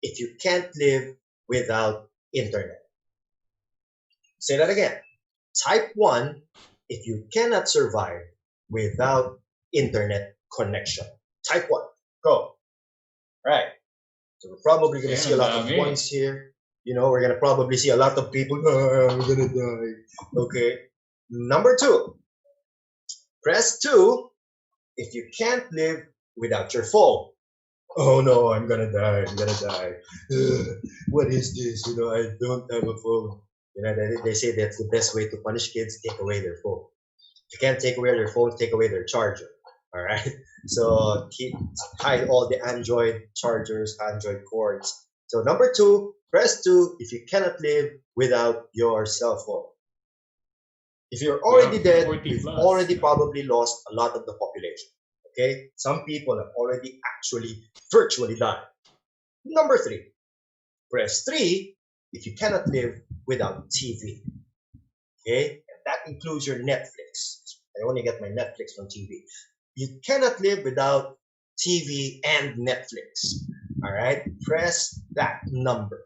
if you can't live without internet. Say that again. Type 1 if you cannot survive without internet connection. Type 1. Go. All right. So we're probably going to see a lot of ones here. We're going to probably see a lot of people, I'm going to die. Okay. Number 2. Press 2 if you can't live without your phone. Oh no, I'm going to die. I'm going to die. What is this? I don't have a phone. They say that's the best way to punish kids, take away their phone. If you can't take away their phone, take away their charger. All right. So hide all the Android chargers, Android cords. So number 2, press 2 if you cannot live without your cell phone. If you're already dead, you've already probably lost a lot of the population. Okay? Some people have already actually virtually died. Number 3, press 3 if you cannot live without TV. Okay? And that includes your Netflix. I only get my Netflix from TV. You cannot live without TV and Netflix. All right? Press that number.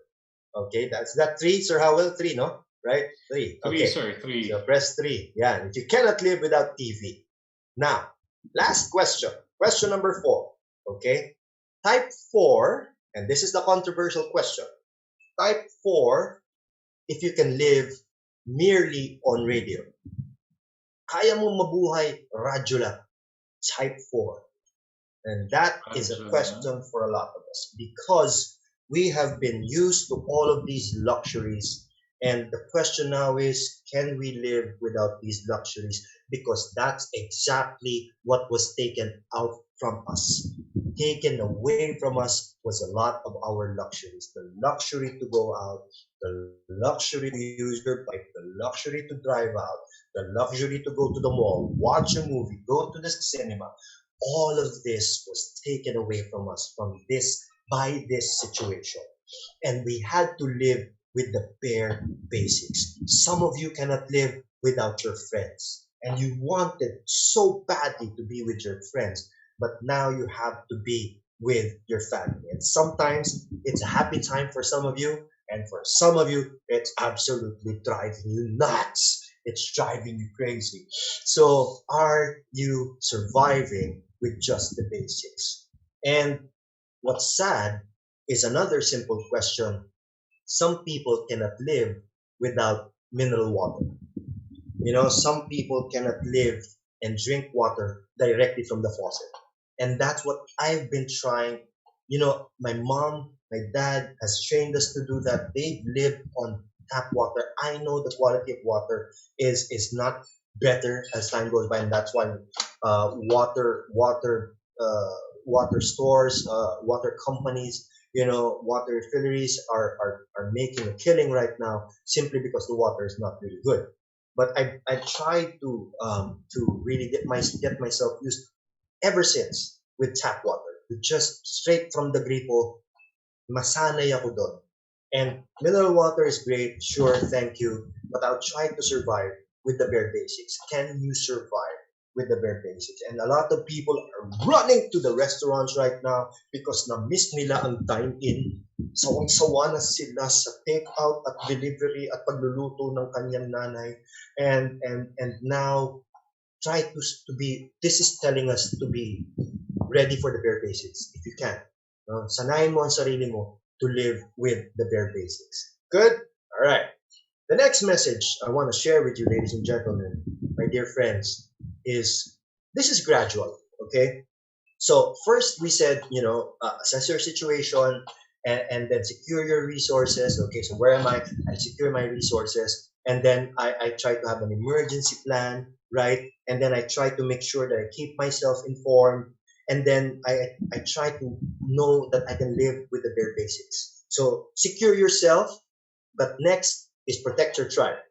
Okay? That's that 3, Sir Howell? 3, no? Right? 3. Okay. 3, sir. 3. So press 3. Yeah. If you cannot live without TV. Now, last question. Question number 4. Okay? Type 4, and this is the controversial question. Type 4 if you can live merely on radio. Kaya mo mabuhay, radyo lang. Type 4. And that is a question for a lot of us, because we have been used to all of these luxuries. And the question now is, can we live without these luxuries? Because that's exactly what was taken out from us. Taken away from us was a lot of our luxuries. The luxury to go out, the luxury to use your bike, the luxury to drive out, the luxury to go to the mall, watch a movie, go to the cinema. All of this was taken away from us by this situation. And we had to live with the bare basics. Some of you cannot live without your friends, and you wanted so badly to be with your friends, but now you have to be with your family. And sometimes it's a happy time for some of you, and for some of you, it's absolutely driving you nuts. It's driving you crazy. So are you surviving with just the basics? And what's sad is another simple question. Some people cannot live without mineral water. You know, some people cannot live and drink water directly from the faucet. And that's what I've been trying. You know, my mom, my dad has trained us to do that. They've lived on tap water. I know the quality of water is not better as time goes by, and that's why water stores, water companies, you know, water refilleries are making a killing right now simply because the water is not really good. But I tried to really get myself used ever since with tap water, with just straight from the gripo. Masanay ako doon. And mineral water is great, sure, thank you, but I'll try to survive with the bare basics. Can you survive with the bare basics? And a lot of people are running to the restaurants right now because na-miss nila ang dine-in. Sawang-sawa na sila sa take-out at delivery at pagluluto ng kanyang nanay. And now, try to be, this is telling us to be ready for the bare basics, if you can. Sanayin mo ang sarili mo to live with the bare basics. Good? All right. The next message I want to share with you, ladies and gentlemen, my dear friends, is this is gradual, okay? So first we said, you know, assess your situation and then secure your resources. Okay, so where am I? I secure my resources, and then I try to have an emergency plan, right? And then I try to make sure that I keep myself informed, and then I try to know that I can live with the bare basics. So secure yourself, but next is protect your tribe.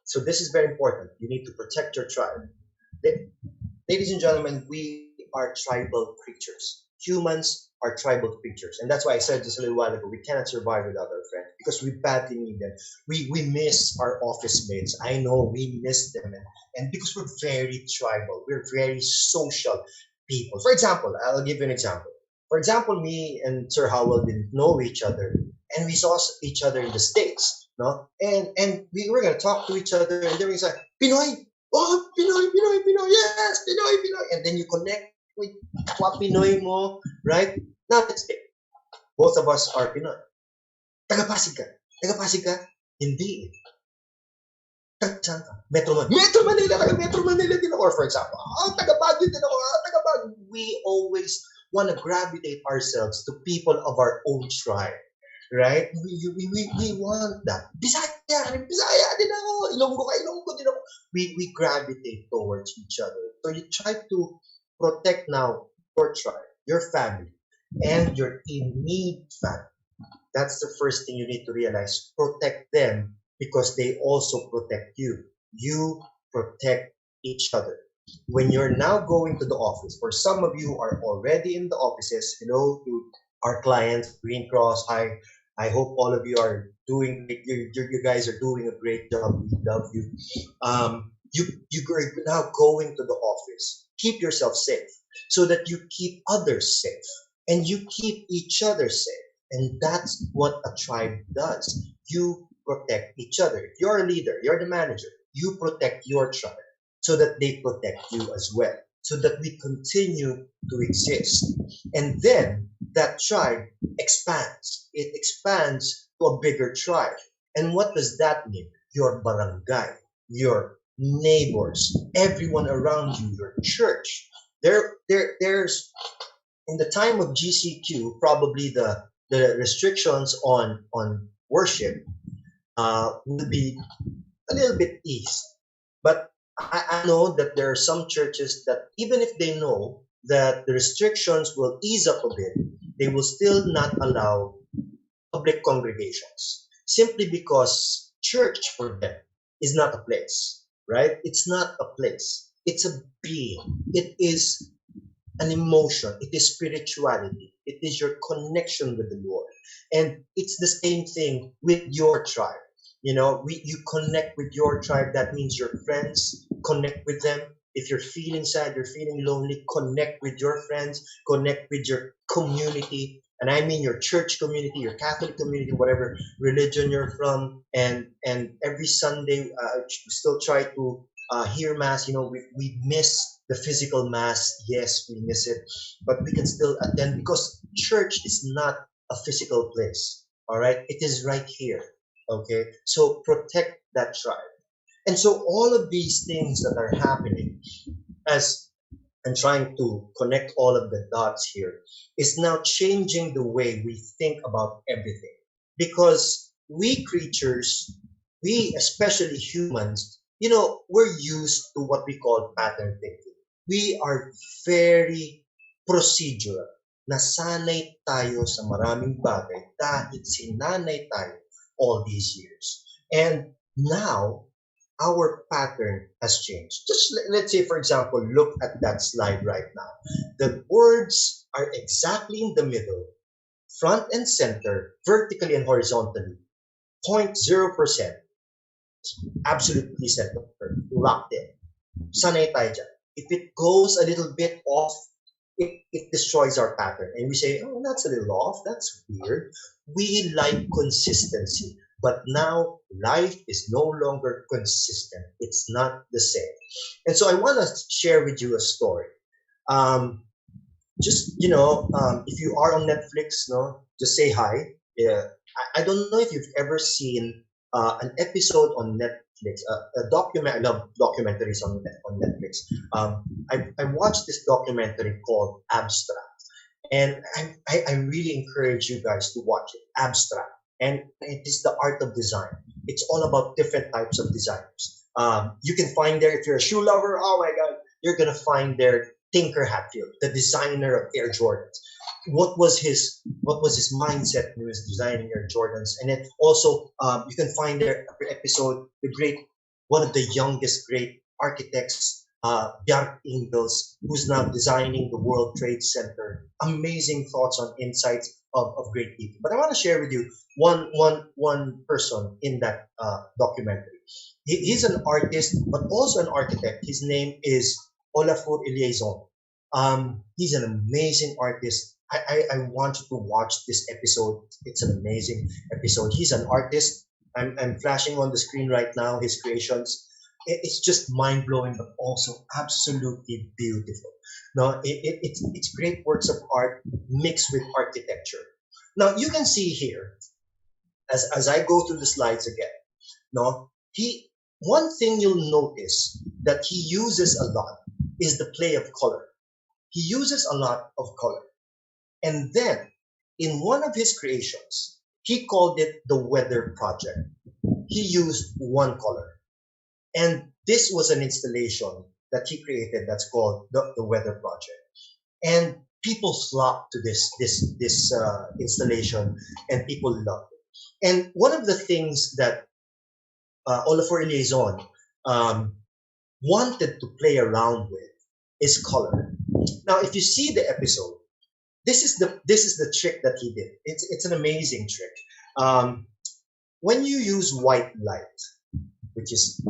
So this is very important. You need to protect your tribe. Ladies and gentlemen, we are tribal creatures. Humans are tribal creatures. And that's why I said just a little while ago, we cannot survive without our friends because we badly need them. We miss our office mates. I know we miss them. And because we're very tribal, we're very social people. For example, I'll give you an example. For example, me and Sir Howell didn't know each other, and we saw each other in the States, no? And we were going to talk to each other, and then we said, Pinoy, oh, Pinoy, yes, Pinoy. And then you connect with what Pinoy mo, right? Now let's take. Both of us are Pinoy. Taga-Pasig ka. Taga-Pasig ka? Hindi. Taga-saan ka? Metro Manila. Taga-Metro Manila din ako. Or for example, taga-Baguio din ako. Taga-Baguio. We always want to gravitate ourselves to people of our own tribe. Right? We want that. Bisaya din ako. Ilonggo din ako. We gravitate towards each other. So you try to protect now your tribe, your family, and your immediate family. That's the first thing you need to realize. Protect them because they also protect you. You protect each other. When you're now going to the office, for some of you who are already in the offices, hello to our clients, Green Cross, I hope all of you are doing, you guys are doing a great job. We love you. You're now going to the office. Keep yourself safe so that you keep others safe and you keep each other safe. And that's what a tribe does. You protect each other. If you're a leader, you're the manager, you protect your tribe so that they protect you as well, so that we continue to exist. And then that tribe expands. It expands to a bigger tribe. And what does that mean? Your barangay, your neighbors, everyone around you, your church. There's in the time of GCQ, probably the restrictions on worship will be a little bit eased. But I know that there are some churches that even if they know that the restrictions will ease up a bit, they will still not allow public congregations simply because church for them is not a place, right? It's not a place. It's a being. It is an emotion. It is spirituality. It is your connection with the Lord. And it's the same thing with your tribe. You know, you connect with your tribe. That means your friends, connect with them. If you're feeling sad, you're feeling lonely, connect with your friends, connect with your community. and I mean your church community, your Catholic community, whatever religion you're from, and every Sunday we still try to hear mass. You know, we miss the physical mass. Yes, we miss it, but we can still attend because church is not a physical place. All right, it is right here. Okay, so protect that tribe. And so all of these things that are happening, as I'm trying to connect all of the dots here, is now changing the way we think about everything. Because we creatures, we especially humans, you know, we're used to what we call pattern thinking. We are very procedural. Nasanay tayo sa maraming bagay dahil sinanay tayo all these years. And now, our pattern has changed. Just let's say, for example, look at that slide right now. The words are exactly in the middle, front and center, vertically and horizontally, 0.0%, absolutely centered, locked in. Sanay tayo dyan. If it goes a little bit off, it destroys our pattern. And we say, oh, that's a little off, that's weird. We like consistency. But now life is no longer consistent. It's not the same. And so I want to share with you a story. Just, you know, if you are on Netflix, no, just say hi. Yeah. I don't know if you've ever seen an episode on Netflix, a document. I love documentaries on Netflix. I watched this documentary called Abstract. And I really encourage you guys to watch it, Abstract. And it is the art of design. It's all about different types of designers. You can find there, if you're a shoe lover, oh my God, you're going to find there Tinker Hatfield, the designer of Air Jordans. What was his mindset when he was designing Air Jordans? And then also, you can find there episode, one of the youngest great architects, Bjarke Ingels, who's now designing the World Trade Center. Amazing thoughts on insights of great people. But I want to share with you one person in that documentary. He's an artist, but also an architect. His name is Olafur Eliasson. He's an amazing artist. I want you to watch this episode. It's an amazing episode. He's an artist. I'm flashing on the screen right now his creations. It's just mind-blowing, but also absolutely beautiful. Now, it's great works of art mixed with architecture. Now, you can see here, as I go through the slides again, no, one thing you'll notice that he uses a lot is the play of color. He uses a lot of color. And then, in one of his creations, he called it the Weather Project. He used one color. And this was an installation that he created that's called the Weather Project. And people flocked to this installation, and people loved it. And one of the things that Olafur Eliasson wanted to play around with is color. Now, if you see the episode, this is the trick that he did. It's an amazing trick. When you use white light, which is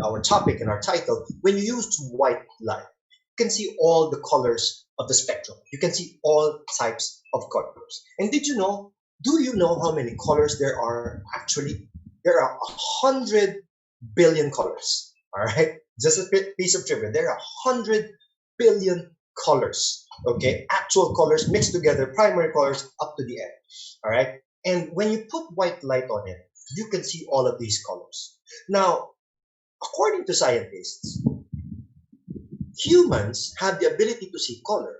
our topic and our title, when you use white light, you can see all the colors of the spectrum. You can see all types of colors. And do you know how many colors there are? Actually, there are 100 billion colors. All right, just a piece of trivia. There are 100 billion colors. Okay, actual colors mixed together, primary colors up to the end. All right, and when you put white light on it, you can see all of these colors. Now, according to scientists, humans have the ability to see color.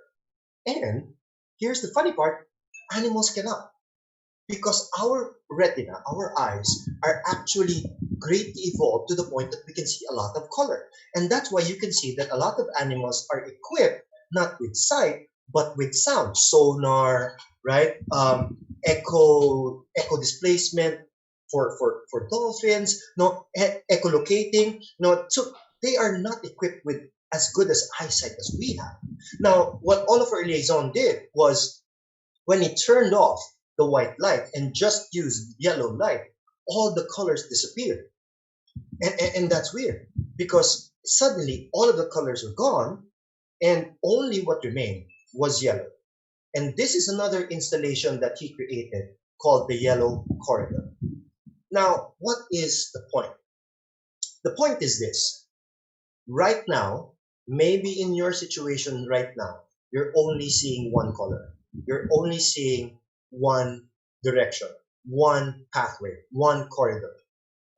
And here's the funny part, animals cannot. Because our retina, our eyes, are actually greatly evolved to the point that we can see a lot of color. And that's why you can see that a lot of animals are equipped not with sight, but with sound. Sonar, right? Echo displacement for dolphins, echolocating. So they are not equipped with as good as eyesight as we have. Now, what Olafur Eliasson did was, when he turned off the white light and just used yellow light, all the colors disappeared. And that's weird, because suddenly all of the colors are gone and only what remained was yellow. And this is another installation that he created called the yellow corridor. Now, what is the point? The point is this. Right now, maybe in your situation right now, you're only seeing one color. You're only seeing one direction, one pathway, one corridor.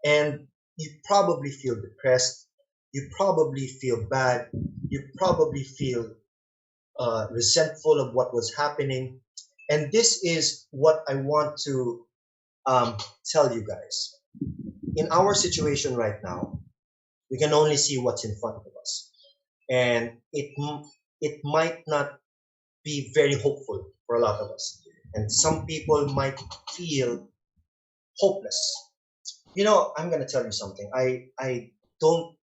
And you probably feel depressed. You probably feel bad. You probably feel resentful of what was happening. And this is what I want to tell you guys. In our situation right now, we can only see what's in front of us. And it might not be very hopeful for a lot of us. And some people might feel hopeless. You know, I'm going to tell you something. I don't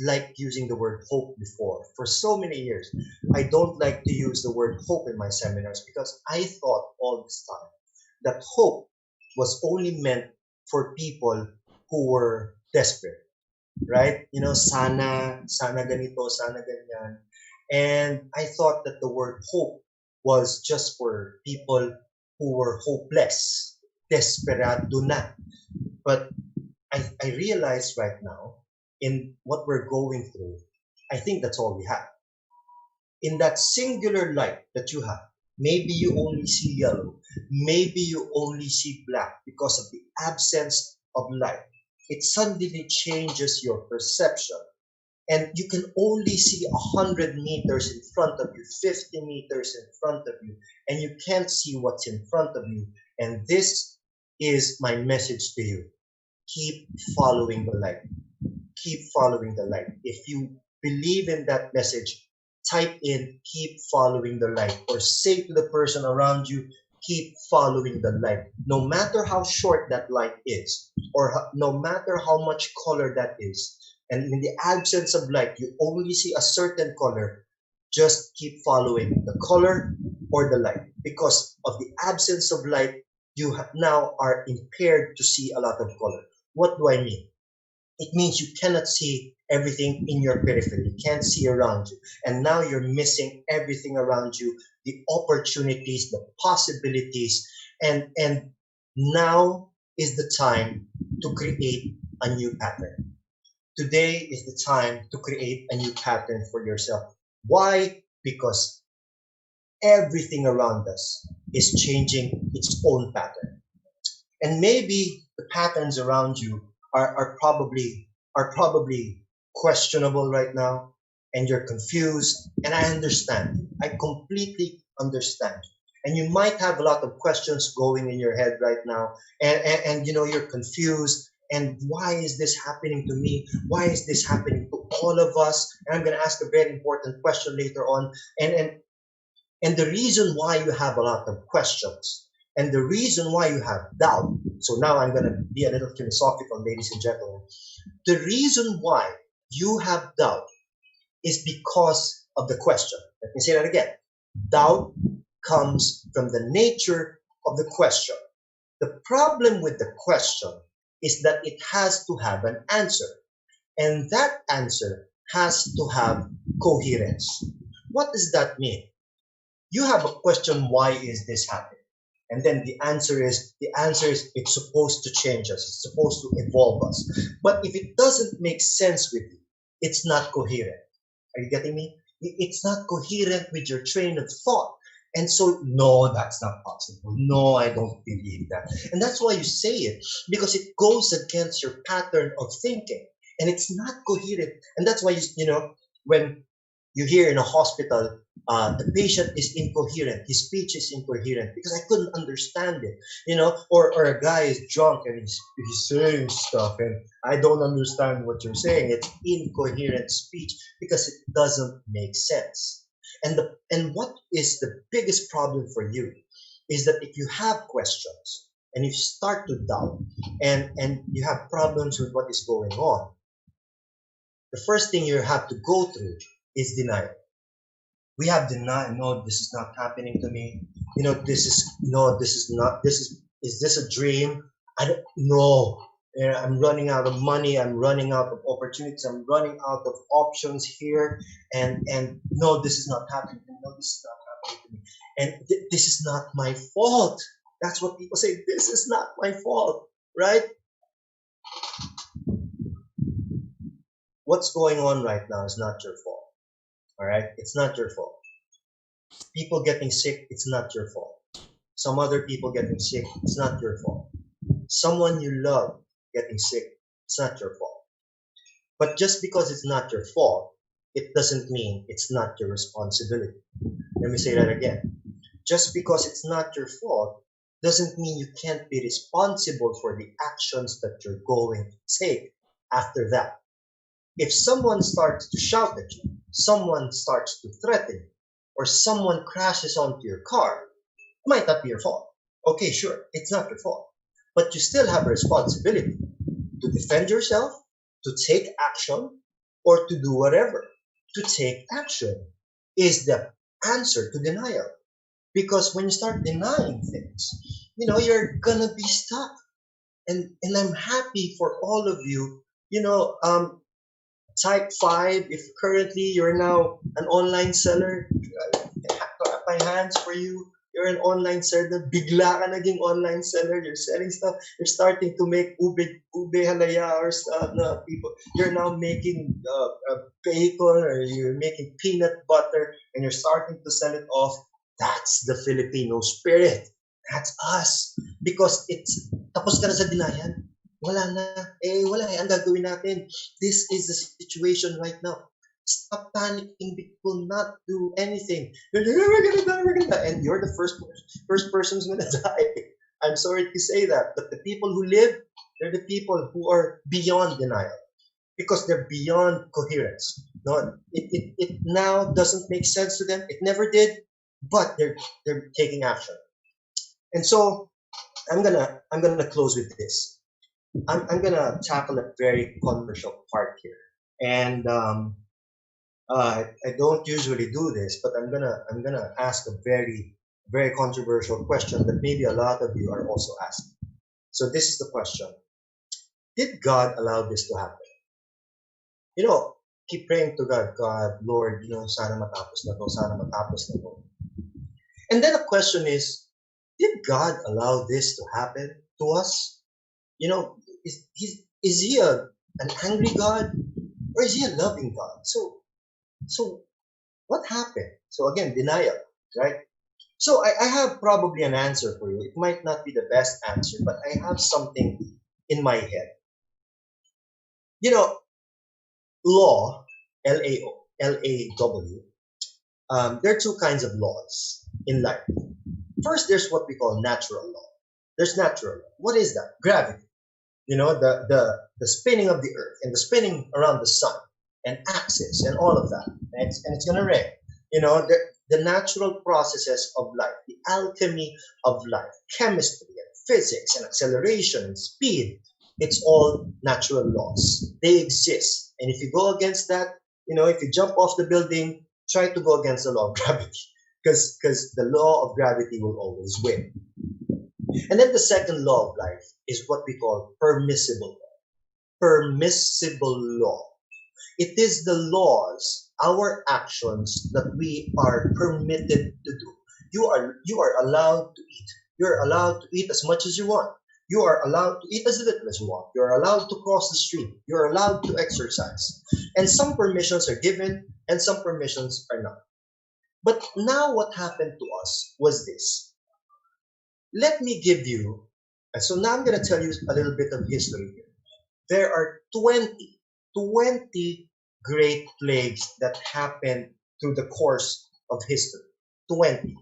like using the word hope before. For so many years, I don't like to use the word hope in my seminars because I thought all this time that hope was only meant for people who were desperate, right? You know, sana ganito, sana ganyan. And I thought that the word hope was just for people who were hopeless, desperado na. But I realize right now, in what we're going through, I think that's all we have. In that singular light that you have, maybe you only see yellow, maybe you only see black because of the absence of light. It suddenly changes your perception. And you can only see 100 meters in front of you, 50 meters in front of you, and you can't see what's in front of you. And this is my message to you. Keep following the light. Keep following the light. If you believe in that message, type in keep following the light, or say to the person around you, keep following the light. No matter how short that light is, or no matter how much color that is, and in the absence of light, you only see a certain color, just keep following the color or the light. Because of the absence of light, you now are impaired to see a lot of color. What do I mean? It means you cannot see everything in your periphery. You can't see around you. And now you're missing everything around you, the opportunities, the possibilities. And now is the time to create a new pattern. Today is the time to create a new pattern for yourself. Why? Because everything around us is changing its own pattern. And maybe the patterns around you are probably questionable right now, and you're confused, and I understand. I completely understand. And you might have a lot of questions going in your head right now, and you know, you're confused. And why is this happening to me? Why is this happening to all of us? And I'm going to ask a very important question later on. And the reason why you have a lot of questions, and the reason why you have doubt, so now I'm going to be a little philosophical, ladies and gentlemen. The reason why you have doubt is because of the question. Let me say that again. Doubt comes from the nature of the question. The problem with the question is that it has to have an answer. And that answer has to have coherence. What does that mean? You have a question, why is this happening? And then the answer is it's supposed to change us. It's supposed to evolve us. But if it doesn't make sense with you, it's not coherent. Are you getting me? It's not coherent with your train of thought. And so, no, that's not possible. No, I don't believe that. And that's why you say it, because it goes against your pattern of thinking. And it's not coherent. And that's why, you know, when you hear in a hospital, the patient is incoherent, his speech is incoherent because I couldn't understand it, you know, or a guy is drunk and he's saying stuff and I don't understand what you're saying. It's incoherent speech because it doesn't make sense. And what is the biggest problem for you is that if you have questions and you start to doubt and you have problems with what is going on, the first thing you have to go through is denial. We have denial. No, this is not happening to me. You know, is this a dream? I don't know. I'm running out of money. I'm running out of opportunities. I'm running out of options here. And no, this is not happening to me. No, this is not happening to me. And this is not my fault. That's what people say. This is not my fault, right? What's going on right now is not your fault. All right? It's not your fault. People getting sick, it's not your fault. Some other people getting sick, it's not your fault. Someone you love getting sick, it's not your fault. But just because it's not your fault, it doesn't mean it's not your responsibility. Let me say that again. Just because it's not your fault doesn't mean you can't be responsible for the actions that you're going to take after that. If someone starts to shout at you, someone starts to threaten you, or someone crashes onto your car, it might not be your fault. Okay, sure, it's not your fault. But you still have a responsibility to defend yourself, to take action, or to do whatever. To take action is the answer to denial. Because when you start denying things, you're gonna be stuck. And I'm happy for all of you, type 5, if currently you're now an online seller, clap my hands for you. You're an online seller, bigla ka naging online seller, you're selling stuff, you're starting to make ube halaya or stuff, no, people, you're now making bacon, or you're making peanut butter, and you're starting to sell it off. That's the Filipino spirit. That's us. Because it's, tapos ka na sa denial, wala na, wala ang gagawin natin. This is the situation right now. Stop panicking. We will not do anything. You're like, oh, we're gonna die. And you're the first person who's gonna die. I'm sorry to say that. But the people who live, they're the people who are beyond denial. Because they're beyond coherence. No, it now doesn't make sense to them. It never did, but they're taking action. And so I'm gonna close with this. I'm gonna tackle a very controversial part here. And I don't usually do this, but I'm gonna ask a very, very controversial question that maybe a lot of you are also asking. So this is the question: did God allow this to happen? Keep praying to God. God, Lord, sana matapos na to, sana matapos na to. And then the question is, did God allow this to happen to us? Is he an angry God, or is he a loving God? So what happened? So again, denial, right? So I have probably an answer for you. It might not be the best answer, but I have something in my head. Law, L-A-W, there are two kinds of laws in life. First, there's what we call natural law. There's natural law. What is that? Gravity. The spinning of the earth and the spinning around the sun and axis and all of that. And it's going to rain. The natural processes of life, the alchemy of life, chemistry and physics and acceleration and speed, it's all natural laws. They exist. And if you go against that, if you jump off the building, try to go against the law of gravity, because the law of gravity will always win. And then the second law of life is what we call permissible law. Permissible law. It is the laws, our actions that we are permitted to do. You are allowed to eat. You're allowed to eat as much as you want. You are allowed to eat as little as you want. You're allowed to cross the street. You're allowed to exercise. And some permissions are given and some permissions are not. But now what happened to us was this. Let me give you, and so now I'm going to tell you a little bit of history here. There are 20 great plagues that happened through the course of history. 20.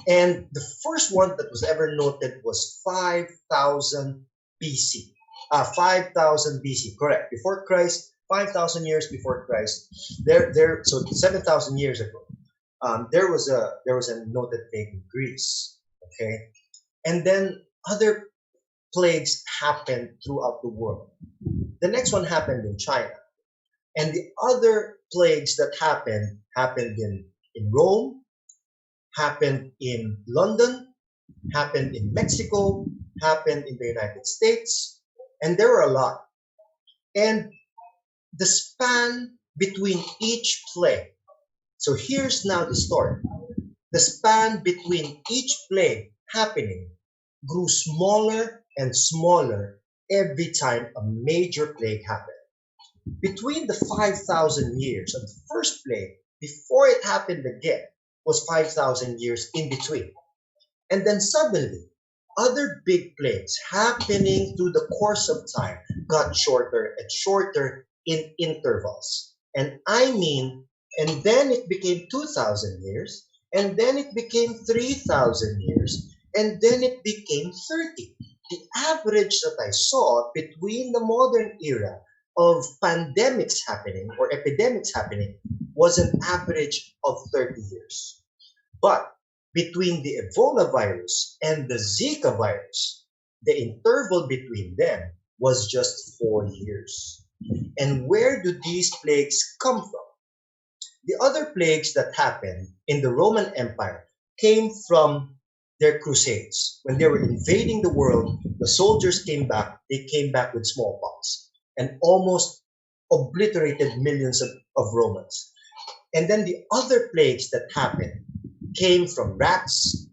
And the first one that was ever noted was 5,000 BC. 5,000 BC, correct. Before Christ, 5,000 years before Christ. So 7,000 years ago, there was a noted plague in Greece. Okay, and then other plagues happened throughout the world. The next one happened in China, and the other plagues that happened in Rome, happened in London, happened in Mexico, happened in the United States, and there were a lot. And the span between each plague. So here's now the story. The span between each plague happening grew smaller and smaller every time a major plague happened. Between the 5,000 years of the first plague, before it happened again, was 5,000 years in between. And then suddenly, other big plagues happening through the course of time got shorter and shorter in intervals. And I mean, and then it became 2,000 years, and then it became 3,000 years, and then it became 30. The average that I saw between the modern era of pandemics happening or epidemics happening was an average of 30 years. But between the Ebola virus and the Zika virus, the interval between them was just 4 years. And where do these plagues come from? The other plagues that happened in the Roman Empire came from their crusades. When they were invading the world, the soldiers came back, they came back with smallpox and almost obliterated millions of Romans. And then the other plagues that happened came from rats,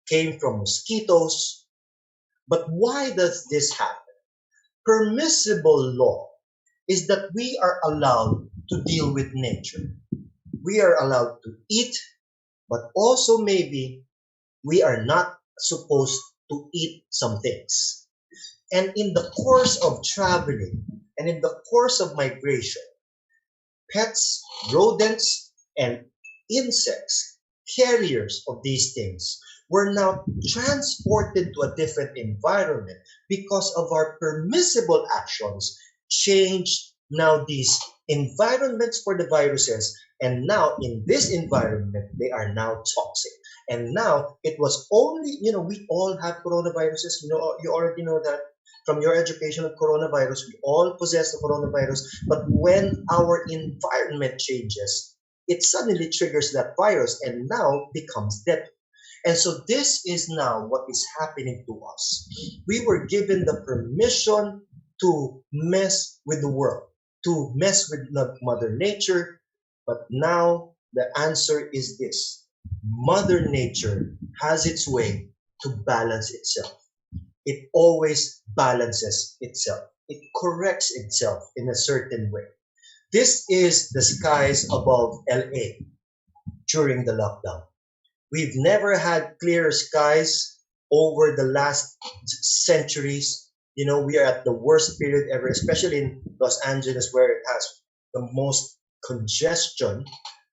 came from mosquitoes. But why does this happen? Permissible law is that we are allowed to deal with nature. We are allowed to eat, but also maybe we are not supposed to eat some things. And in the course of traveling and in the course of migration, pets, rodents, and insects, carriers of these things, were now transported to a different environment because of our permissible actions changed now these environments for the viruses, and now in this environment they are now toxic. And now it was only, we all have coronaviruses, you already know that from your education of coronavirus, we all possess the coronavirus, but when our environment changes, it suddenly triggers that virus and now becomes deadly. And so this is now what is happening to us. We were given the permission to mess with the world, to mess with Mother Nature, but now the answer is this. Mother Nature has its way to balance itself. It always balances itself. It corrects itself in a certain way. This is the skies above LA during the lockdown. We've never had clearer skies over the last centuries. We are at the worst period ever, especially in Los Angeles where it has the most congestion.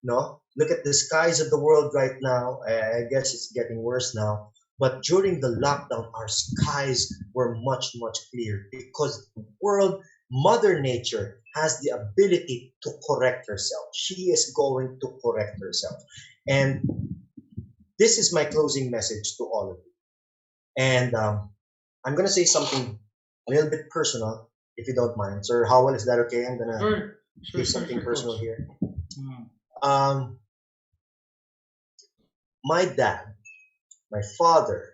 Look at the skies of the world right now. I guess it's getting worse now. But during the lockdown, our skies were much, much clearer because the world, Mother Nature, has the ability to correct herself. She is going to correct herself. And this is my closing message to all of you. And I'm going to say something a little bit personal, if you don't mind. Sir Howell, is that okay? I'm going to do something personal here. My dad, my father,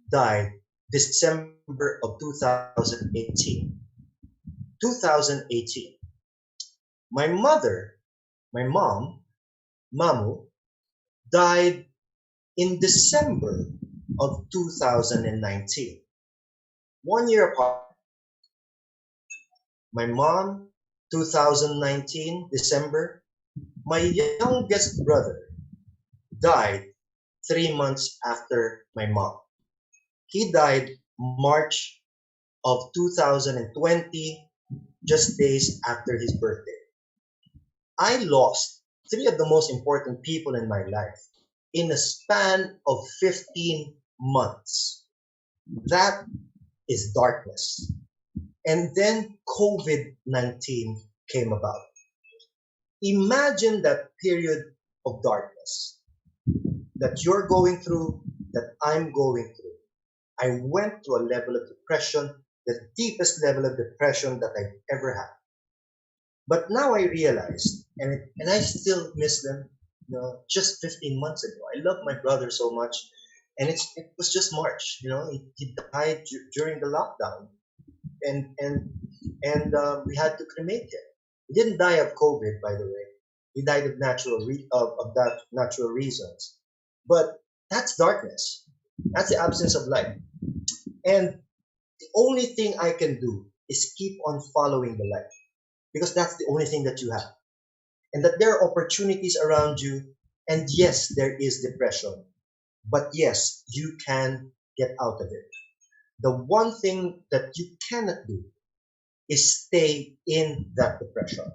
died December of 2018. 2018. My mother, my mom, Mamu, died in December of 2019. 1 year apart. My mom, 2019, December. My youngest brother died 3 months after my mom. He died March of 2020, just days after his birthday. I lost 3 of the most important people in my life in a span of 15 months. That is darkness. And then COVID-19 came about. Imagine that period of darkness that you're going through, that I'm going through. I went through a level of depression, the deepest level of depression that I've ever had. But now I realized, and I still miss them, just 15 months ago. I love my brother so much, and it was just March. He died during the lockdown, and we had to cremate him. He didn't die of COVID, by the way. He died of natural reasons. But that's darkness. That's the absence of light. And the only thing I can do is keep on following the light because that's the only thing that you have. And that there are opportunities around you. And yes, there is depression. But yes, you can get out of it. The one thing that you cannot do is stay in that depression.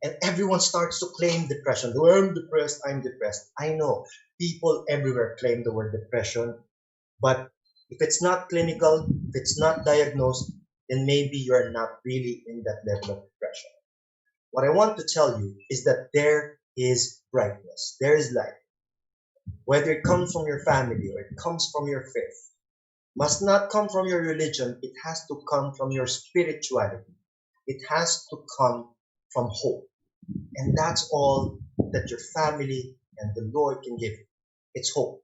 And everyone starts to claim depression. Oh, I'm depressed, I'm depressed. I know people everywhere claim the word depression, but if it's not clinical, if it's not diagnosed, then maybe you're not really in that level of depression. What I want to tell you is that there is brightness, there is light. Whether it comes from your family or it comes from your faith, must not come from your religion, it has to come from your spirituality. It has to come from hope. And that's all that your family and the Lord can give you. It's hope.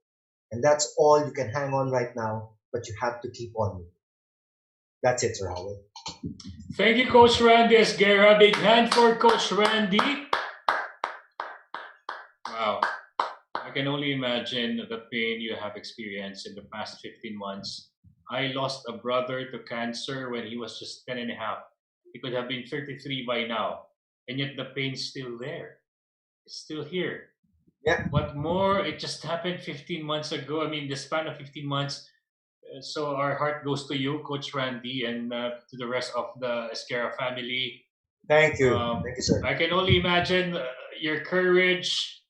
And that's all you can hang on right now, but you have to keep on moving. That's it, Sir Howard. Thank you, Coach Randy Esguerra. Big hand for Coach Randy. Wow. I can only imagine the pain you have experienced in the past 15 months. I lost a brother to cancer when he was just 10 and a half. He could have been 33 by now. And yet the pain's still there. It's still here. Yeah. What more? It just happened 15 months ago. I mean, the span of 15 months. So our heart goes to you, Coach Randy, and to the rest of the Esguerra family. Thank you. Thank you, sir. I can only imagine your courage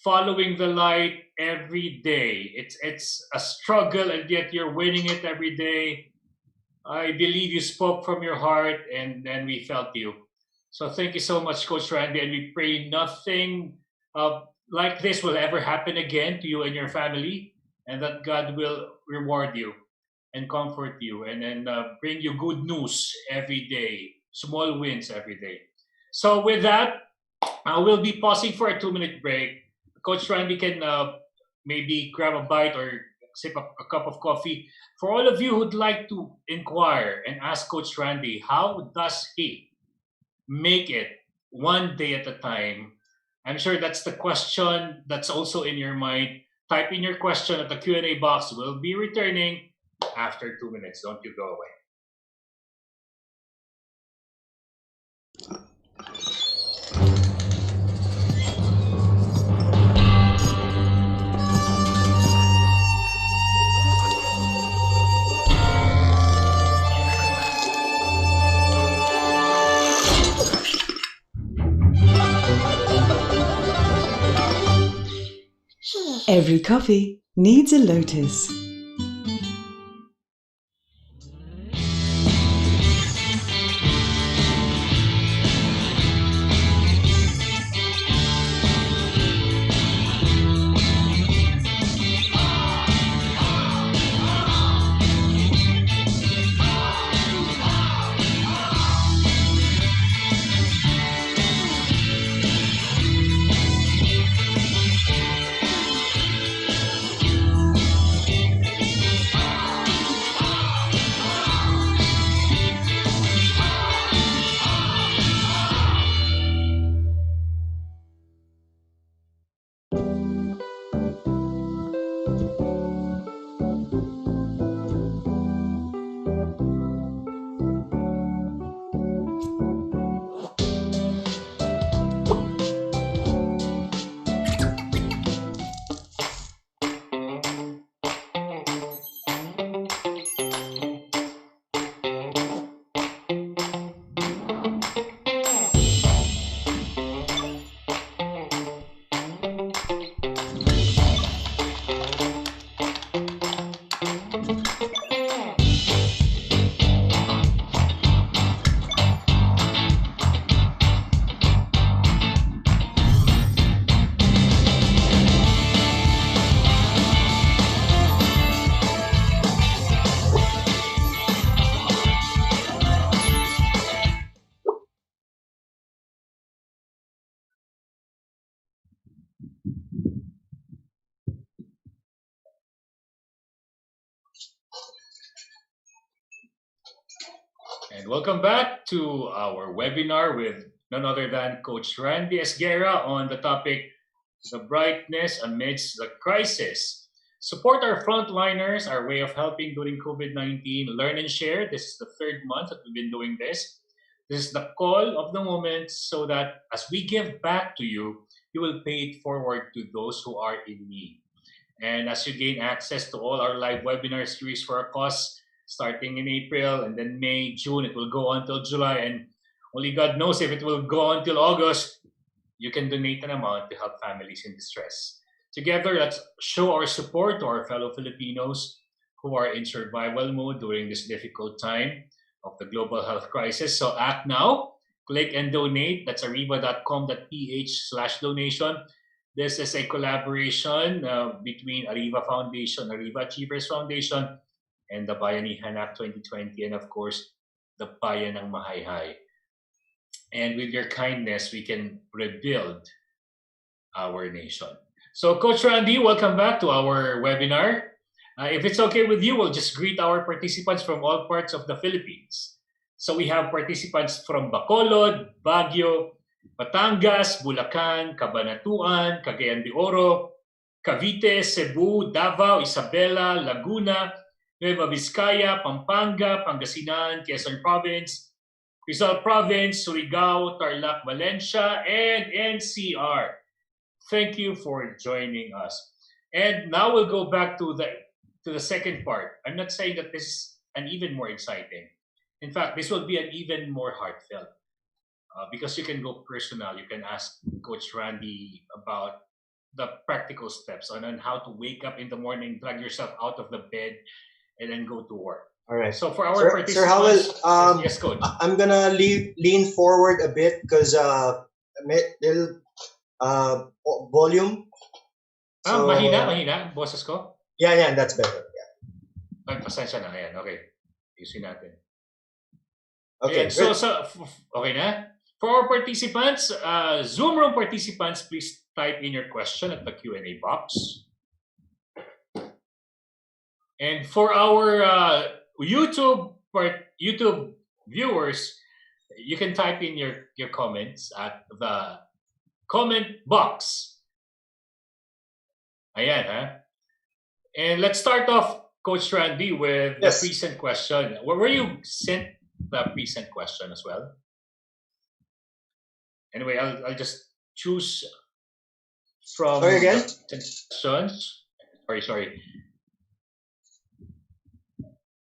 following the light every day. It's a struggle, and yet you're winning it every day. I believe you spoke from your heart, and we felt you. So thank you so much, Coach Randy, and we pray nothing like this will ever happen again to you and your family, and that God will reward you and comfort you, and then bring you good news every day, small wins every day. So with that, I will be pausing for a 2-minute break. Coach Randy can maybe grab a bite or sip a cup of coffee. For all of you who'd like to inquire and ask Coach Randy, how does he make it one day at a time? I'm sure that's the question that's also in your mind. Type in your question at the Q&A box. We'll be returning after 2 minutes. Don't you go away. Every coffee needs a lotus. And welcome back to our webinar with none other than Coach Randy Esguerra on the topic, the brightness amidst the crisis. Support our frontliners, our way of helping during COVID-19. Learn and share. This is the third month that we've been doing this. This is the call of the moment so that as we give back to you, you will pay it forward to those who are in need. And as you gain access to all our live webinar series for a cause, starting in April and then May, June, it will go on till July, and only God knows if it will go until August. You can donate an amount to help families in distress. Together, let's show our support to our fellow Filipinos who are in survival mode during this difficult time of the global health crisis. So act now, click and donate. That's ariva.com.ph/donation. This is a collaboration between Arriva Foundation, Arriva Achievers Foundation, and the Bayanihan Act 2020, and of course, the Bayan ng Mahayhay. And with your kindness, we can rebuild our nation. So, Coach Randy, welcome back to our webinar. If it's okay with you, we'll just greet our participants from all parts of the Philippines. So we have participants from Bacolod, Baguio, Batangas, Bulacan, Cabanatuan, Cagayan de Oro, Cavite, Cebu, Davao, Isabela, Laguna, Nueva Vizcaya, Pampanga, Pangasinan, Quezon Province, Rizal Province, Surigao, Tarlac, Valencia, and NCR. Thank you for joining us. And now we'll go back to the second part. I'm not saying that this is an even more exciting. In fact, this will be an even more heartfelt because you can go personal. You can ask Coach Randy about the practical steps on how to wake up in the morning, drag yourself out of the bed, and then go to work. All right. So for our participants, Sir Howell, yes, Coach. I'm gonna lean forward a bit because little volume. So, mahina, boses ko? Yeah, that's better. Yeah. Ay, pasensya na. Ayan, okay. Ayusin natin. Okay. Ayan, so, okay na? For our participants, Zoom room participants, please type in your question at the Q&A box. And for our YouTube viewers, you can type in your comments at the comment box. Ayan, ha? And let's start off, Coach Randy, with the present question. Were you sent the present question as well? Anyway, I'll just choose from Sorry again? questions. Sorry.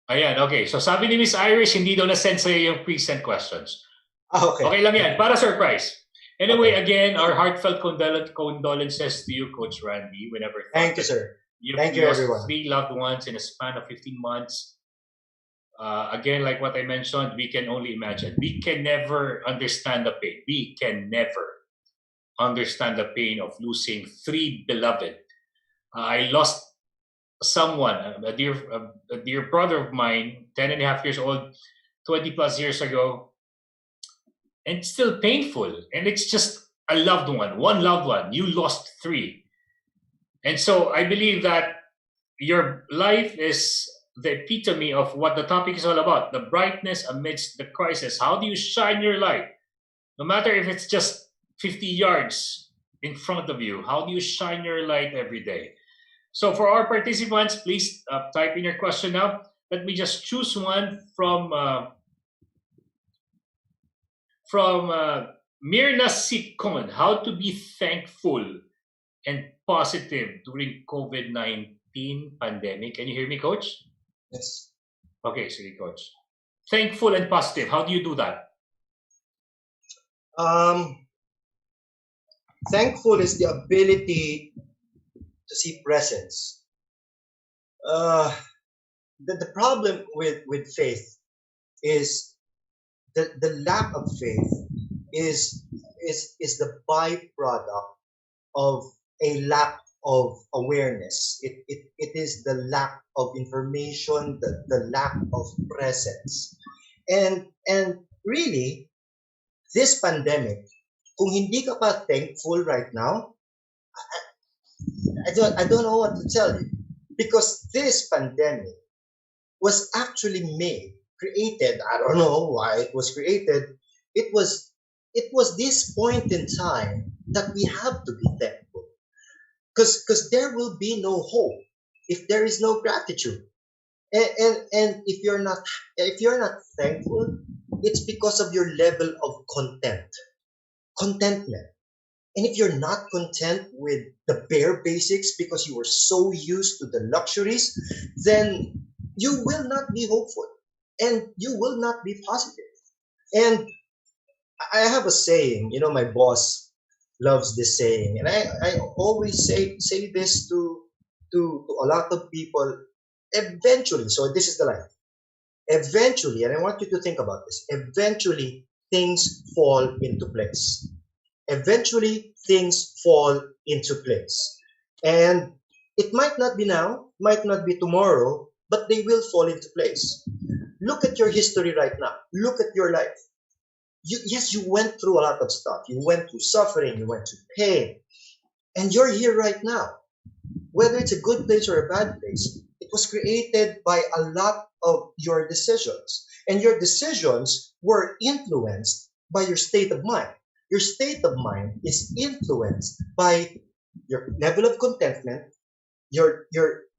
Ayan, okay. So sabi ni Miss Irish, hindi daw na-send sa'yo yung present questions. Okay. Okay lang yan. Para surprise. Anyway, again, our heartfelt condolences to you, Coach Randy. Thank you, sir. Thank you, everyone. Lost 3 loved ones in a span of 15 months. Again, like what I mentioned, we can only imagine. We can never understand the pain. We can never understand the pain of losing 3 beloved. I lost someone, a dear brother of mine, 10 and a half years old, 20 plus years ago. And it's still painful. And it's just a loved one loved one. You lost 3. And so I believe that your life is the epitome of what the topic is all about, the brightness amidst the crisis. How do you shine your light? No matter if it's just 50 yards in front of you, how do you shine your light every day? So for our participants, please type in your question now. Let me just choose one from Mirna Sikon. How to be thankful and positive during COVID-19 pandemic. Can you hear me, Coach? Yes. Okay, sorry, Coach. Thankful and positive. How do you do that? Thankful is the ability to see presence. The problem with faith is the lack of faith is the byproduct of a lack of awareness. It is the lack of information, the lack of presence. And really, this pandemic, kung hindi ka pa thankful right now, I don't know what to tell you. Because this pandemic was actually created, I don't know why it was created. It was this point in time that we have to be thankful. because there will be no hope if there is no gratitude. And if you're not thankful, it's because of your level of contentment. And if you're not content with the bare basics because you are so used to the luxuries, then you will not be hopeful and you will not be positive. And I have a saying, my boss loves this saying, and I always say this to a lot of people. Eventually, so this is the line. Eventually, and I want you to think about this. Eventually, things fall into place. Eventually, things fall into place. And it might not be now, might not be tomorrow, but they will fall into place. Look at your history right now. Look at your life. Yes, you went through a lot of stuff. You went through suffering, you went through pain, and you're here right now. Whether it's a good place or a bad place, it was created by a lot of your decisions. And your decisions were influenced by your state of mind. Your state of mind is influenced by your level of contentment, your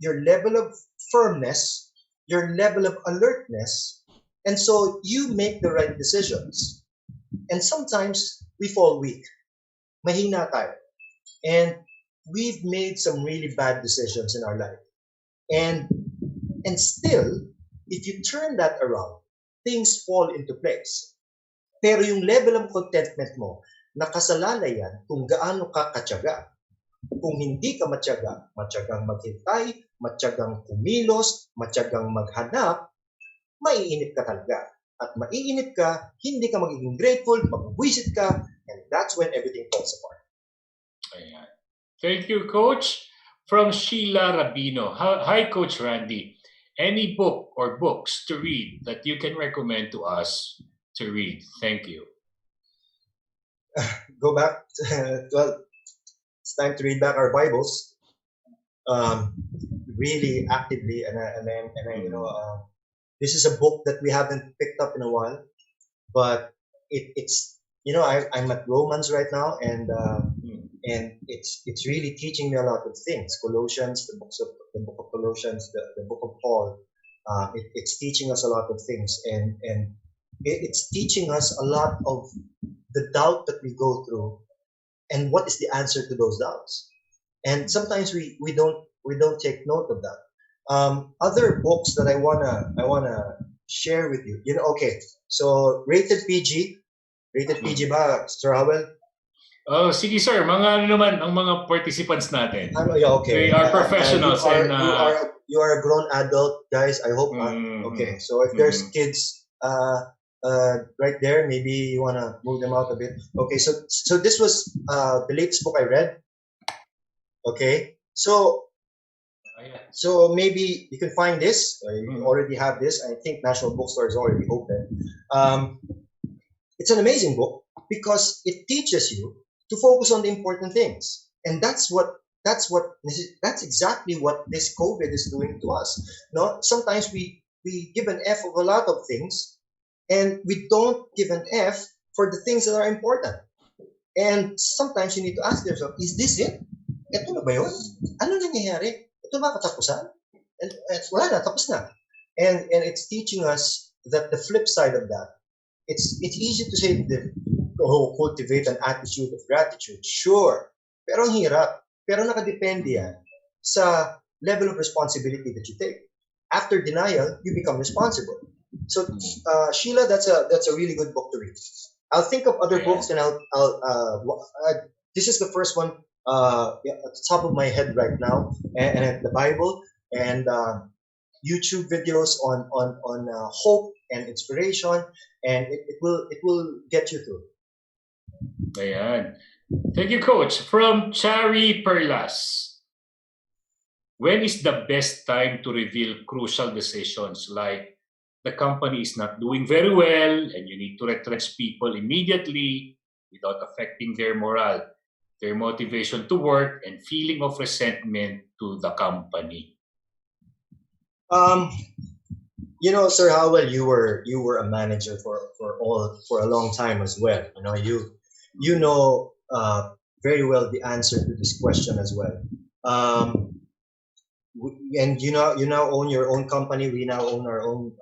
level of firmness, your level of alertness, and so you make the right decisions. And sometimes we fall weak. Mahina tayo. And we've made some really bad decisions in our life. And still, if you turn that around, things fall into place. Pero yung level of contentment mo, nakasalalay yan kung gaano ka katyaga. Kung hindi ka matyaga, matyagang maghintay, matyagang kumilos, matyagang maghanap, maiinip ka talaga. At maiinip ka, hindi ka magiging grateful, magbuwisit ka, and that's when everything falls apart. Ayan. Thank you, Coach. From Sheila Rabino. Hi, Coach Randy. Any book or books to read that you can recommend to us to read? Thank you. Go back. Well, it's time to read back our Bibles. Really actively, and this is a book that we haven't picked up in a while, but it's I'm at Romans right now, and it's really teaching me a lot of things. Colossians, the book of Colossians, the book of Paul, it's teaching us a lot of things, and it's teaching us a lot of the doubt that we go through, and what is the answer to those doubts. And sometimes we don't take note of that. Other books that I wanna share with you. Okay, so rated PG ba, Sir Howell? Oh, sige sir, mga naman ang mga participants natin. Okay. They are professionals. You are a grown adult, guys. I hope not. Okay, so if there's kids right there, maybe you wanna move them out a bit. Okay, so this was the latest book I read. Okay, so maybe you can find this. You already have this. I think National Bookstore is already open. It's an amazing book because it teaches you to focus on the important things, and that's exactly what this COVID is doing to us. No, sometimes we give an F of a lot of things, and we don't give an F for the things that are important. And sometimes you need to ask yourself, is this it? Ito na ba yun? Ano nangyayari? Ito ba katapusan? And wala na, tapos na. And it's teaching us that the flip side of that, it's easy to say that, cultivate an attitude of gratitude. Sure. Pero ang hirap. Pero nakadepende yan sa level of responsibility that you take. After denial, you become responsible. So, Sheila, that's a really good book to read. I'll think of other books, and I'll this is the first one at the top of my head right now, and the Bible and YouTube videos on hope and inspiration, and it will get you through. Ayan. Thank you, Coach. From Chari Perlas. When is the best time to reveal crucial decisions, like the company is not doing very well and you need to retrench people immediately without affecting their morale, their motivation to work, and feeling of resentment to the company? Sir Howell, you were a manager for a long time as well. You know very well the answer to this question as well. Um, and you now own your own company. We now own our own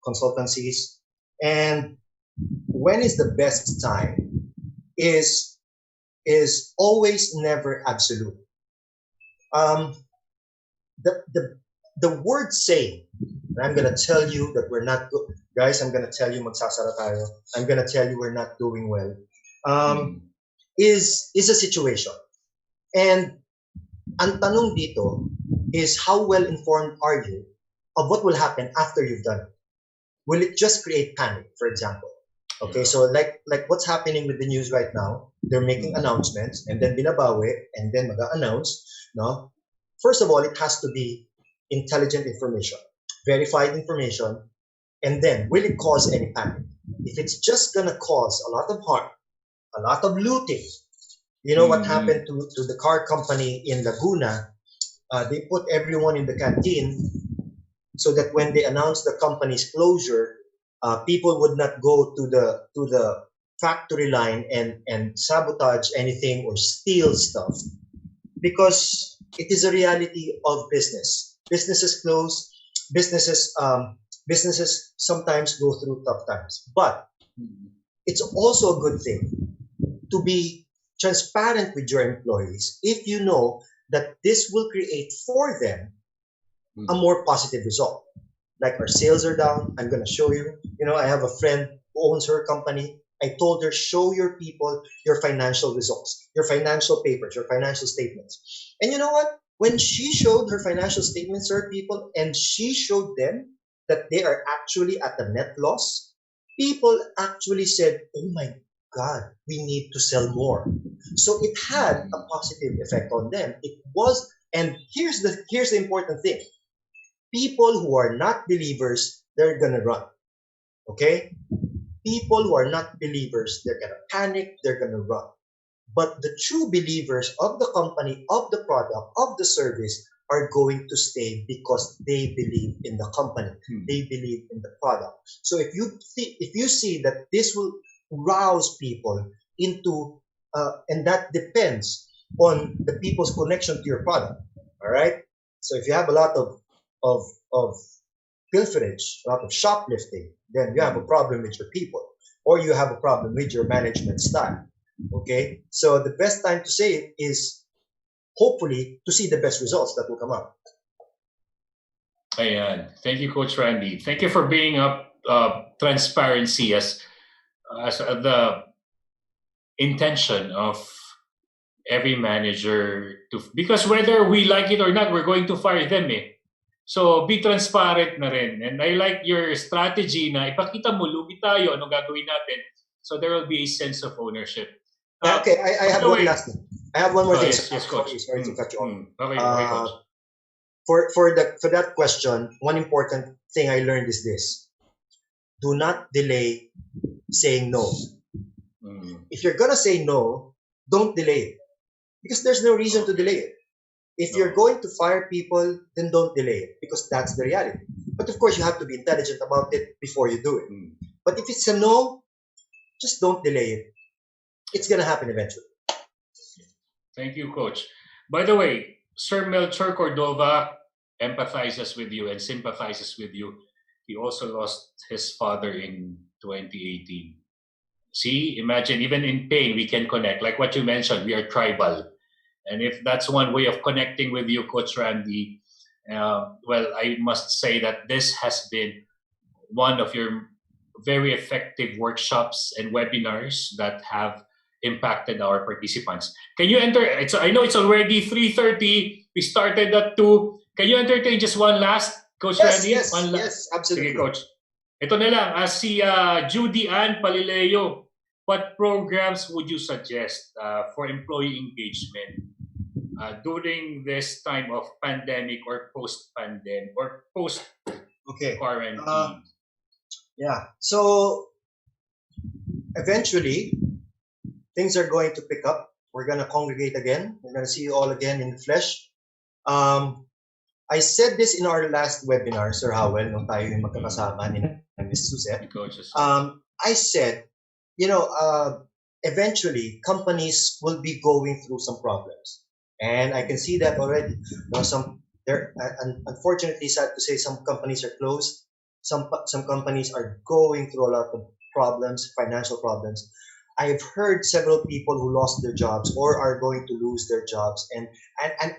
consultancies. And when is the best time is always never absolute. Um, the word saying, and I'm gonna tell you that we're not good, guys. I'm gonna tell you magsasara tayo. I'm gonna tell you we're not doing well. Is a situation, and ang tanong dito is how well informed are you of what will happen after you've done it? Will it just create panic, for example? Okay, so like what's happening with the news right now, they're making announcements and then binabawi and then mag-announce, no? First of all, it has to be intelligent information, verified information, and then will it cause any panic? If it's just gonna cause a lot of harm, a lot of looting, you know what happened to the car company in Laguna? They put everyone in the canteen so that when they announced the company's closure, people would not go to the factory line and sabotage anything or steal stuff, because it is a reality of business. Businesses close. Businesses sometimes go through tough times, but it's also a good thing to be transparent with your employees if you know that this will create for them a more positive result. Like our sales are down, I'm going to show you. You know, I have a friend who owns her company. I told her, show your people your financial results, your financial papers, your financial statements. And you know what? When she showed her financial statements to her people and she showed them that they are actually at a net loss, people actually said, oh my God, we need to sell more. So it had a positive effect on them. It was, and here's the important thing. People who are not believers, they're gonna run. Okay? People who are not believers, they're gonna panic, they're gonna run. But the true believers of the company, of the product, of the service are going to stay because they believe in the company. They believe in the product. So if you see that this will rouse people into, and that depends on the people's connection to your product. All right. So if you have a lot of pilferage, a lot of shoplifting, then you have a problem with your people, or you have a problem with your management style. Okay. So the best time to say it is hopefully to see the best results that will come out. Ayan. Thank you, Coach Randy. Thank you for bringing up transparency as the intention of every manager to, because whether we like it or not, we're going to fire them eh. So be transparent na rin. And I like your strategy na ipakita mo, lugi tayo, ano gagawin natin. So there will be a sense of ownership. Okay, I have one last thing. I have one more thing. Yes, Coach. Sorry to cut you off. Okay, Coach. For that question, one important thing I learned is this: do not delay saying no. If you're gonna say no, don't delay it, because there's no reason to delay it. If you're going to fire people, then don't delay it, because that's the reality. But of course, you have to be intelligent about it before you do it. But if it's a no, just don't delay it. It's gonna happen eventually. Thank you, Coach. By the way, Sir Melchor Cordova empathizes with you and sympathizes with you. He also lost his father in 2018. See, imagine, even in pain, we can connect. Like what you mentioned, we are tribal. And if that's one way of connecting with you, Coach Randy, well, I must say that this has been one of your very effective workshops and webinars that have impacted our participants. Can you enter? I know it's already 3:30. We started at 2. Can you entertain just one last, Coach Randy? Yes, absolutely. Sige, Coach. Ito na lang, si Judy Ann Palileo, what programs would you suggest for employee engagement during this time of pandemic or post-pandemic or post-quarantine? Yeah, so eventually things are going to pick up. We're going to congregate again. We're going to see you all again in the flesh. I said this in our last webinar, Sir Howell, nung tayo yung magkakasama ni Ms. Suzette. I said, eventually companies will be going through some problems. And I can see that already. Now, unfortunately, sad to say, some companies are closed. Some companies are going through a lot of problems, financial problems. I've heard several people who lost their jobs or are going to lose their jobs, and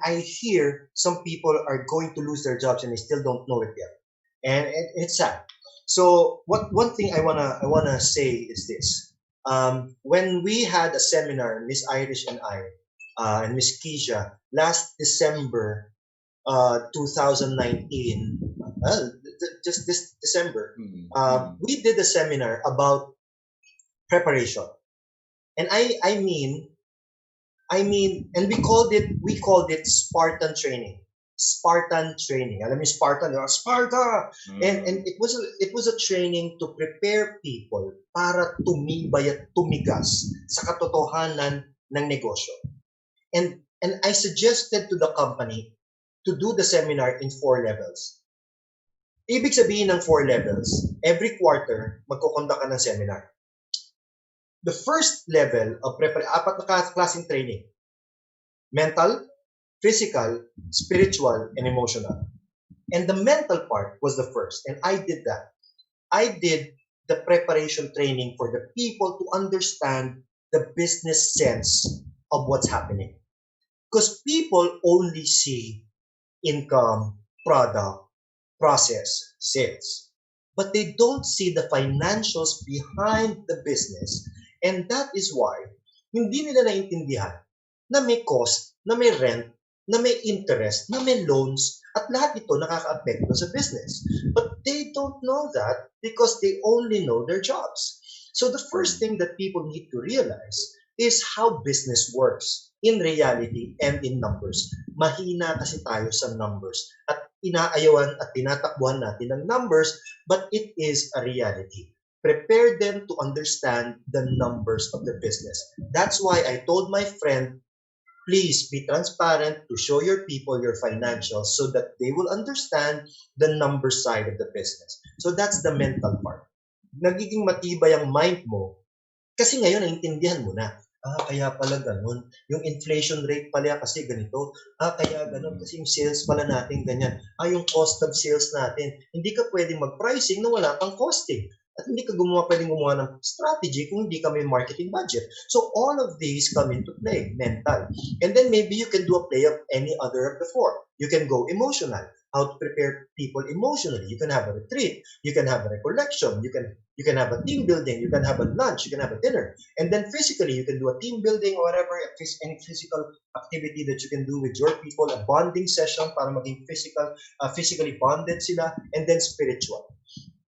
I hear some people are going to lose their jobs and they still don't know it yet, and it's sad. So one thing I wanna say is this: when we had a seminar, Miss Irish and I, and Miss Keisha, last December 2019, just this December, we did a seminar about preparation. And I mean, and we called it Spartan training. Spartan training. Alam mo, Spartan, Sparta! And it was a training to prepare people para tumibay at tumigas sa katotohanan ng negosyo. And I suggested to the company to do the seminar in 4 levels. Ibig sabihin ng 4 levels, every quarter, magkukondak ka ng seminar. The first level of apat na klaseng training: mental, physical, spiritual, and emotional. And the mental part was the first, and I did that. I did the preparation training for the people to understand the business sense of what's happening. Because people only see income, product, process, sales. But they don't see the financials behind the business. And that is why hindi nila naintindihan na may cost, na may rent, na may interest, na may loans, at lahat ito nakaka-apekto sa business. But they don't know that because they only know their jobs. So the first thing that people need to realize is how business works in reality and in numbers. Mahina kasi tayo sa numbers at inaayawan at tinatakbuhan natin ng numbers, but it is a reality. Prepare them to understand the numbers of the business. That's why I told my friend, please be transparent to show your people your financials so that they will understand the number side of the business. So that's the mental part. Nagiging matibay ang mind mo kasi ngayon naintindihan mo na. Kaya pala ganun. Yung inflation rate pala kasi ganito. Kaya ganun kasi yung sales pala natin ganyan. Yung cost of sales natin. Hindi ka pwedeng mag-pricing na wala kang costing. At hindi ka pwedeng gumawa ng strategy kung hindi ka may marketing budget. So all of these come into play, mental. And then maybe you can do a play of any other of the 4. You can go emotional, how to prepare people emotionally. You can have a retreat, you can have a recollection, you can have a team building, you can have a lunch, you can have a dinner. And then physically, you can do a team building or whatever, any physical activity that you can do with your people, a bonding session para maging physically bonded sila, and then spiritual.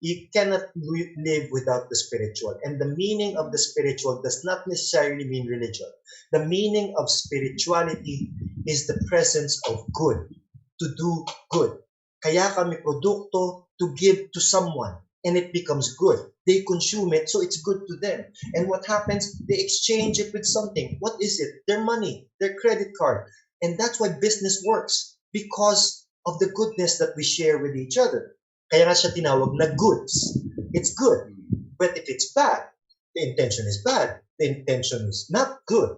You cannot live without the spiritual. And the meaning of the spiritual does not necessarily mean religion. The meaning of spirituality is the presence of good, to do good. Kaya kami produkto to give to someone, and it becomes good. They consume it, so it's good to them. And what happens? They exchange it with something. What is it? Their money, their credit card. And that's why business works, because of the goodness that we share with each other. Kaya nga siya tinawag na goods. It's good. But if it's bad, the intention is bad, the intention is not good,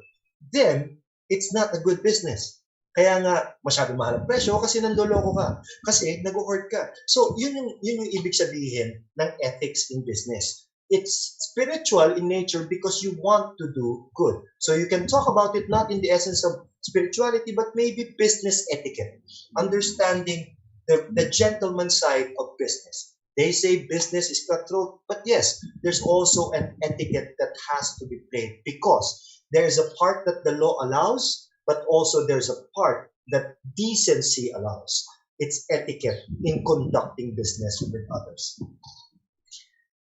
then it's not a good business. Kaya nga, masyadong mahal ang presyo kasi nandoloko ka. Kasi nag-hoard ka. So, yun yung ibig sabihin ng ethics in business. It's spiritual in nature because you want to do good. So, you can talk about it not in the essence of spirituality, but maybe business etiquette. Understanding the gentleman side of business. They say business is cutthroat, but yes, there's also an etiquette that has to be played because there is a part that the law allows, but also there's a part that decency allows. It's etiquette in conducting business with others.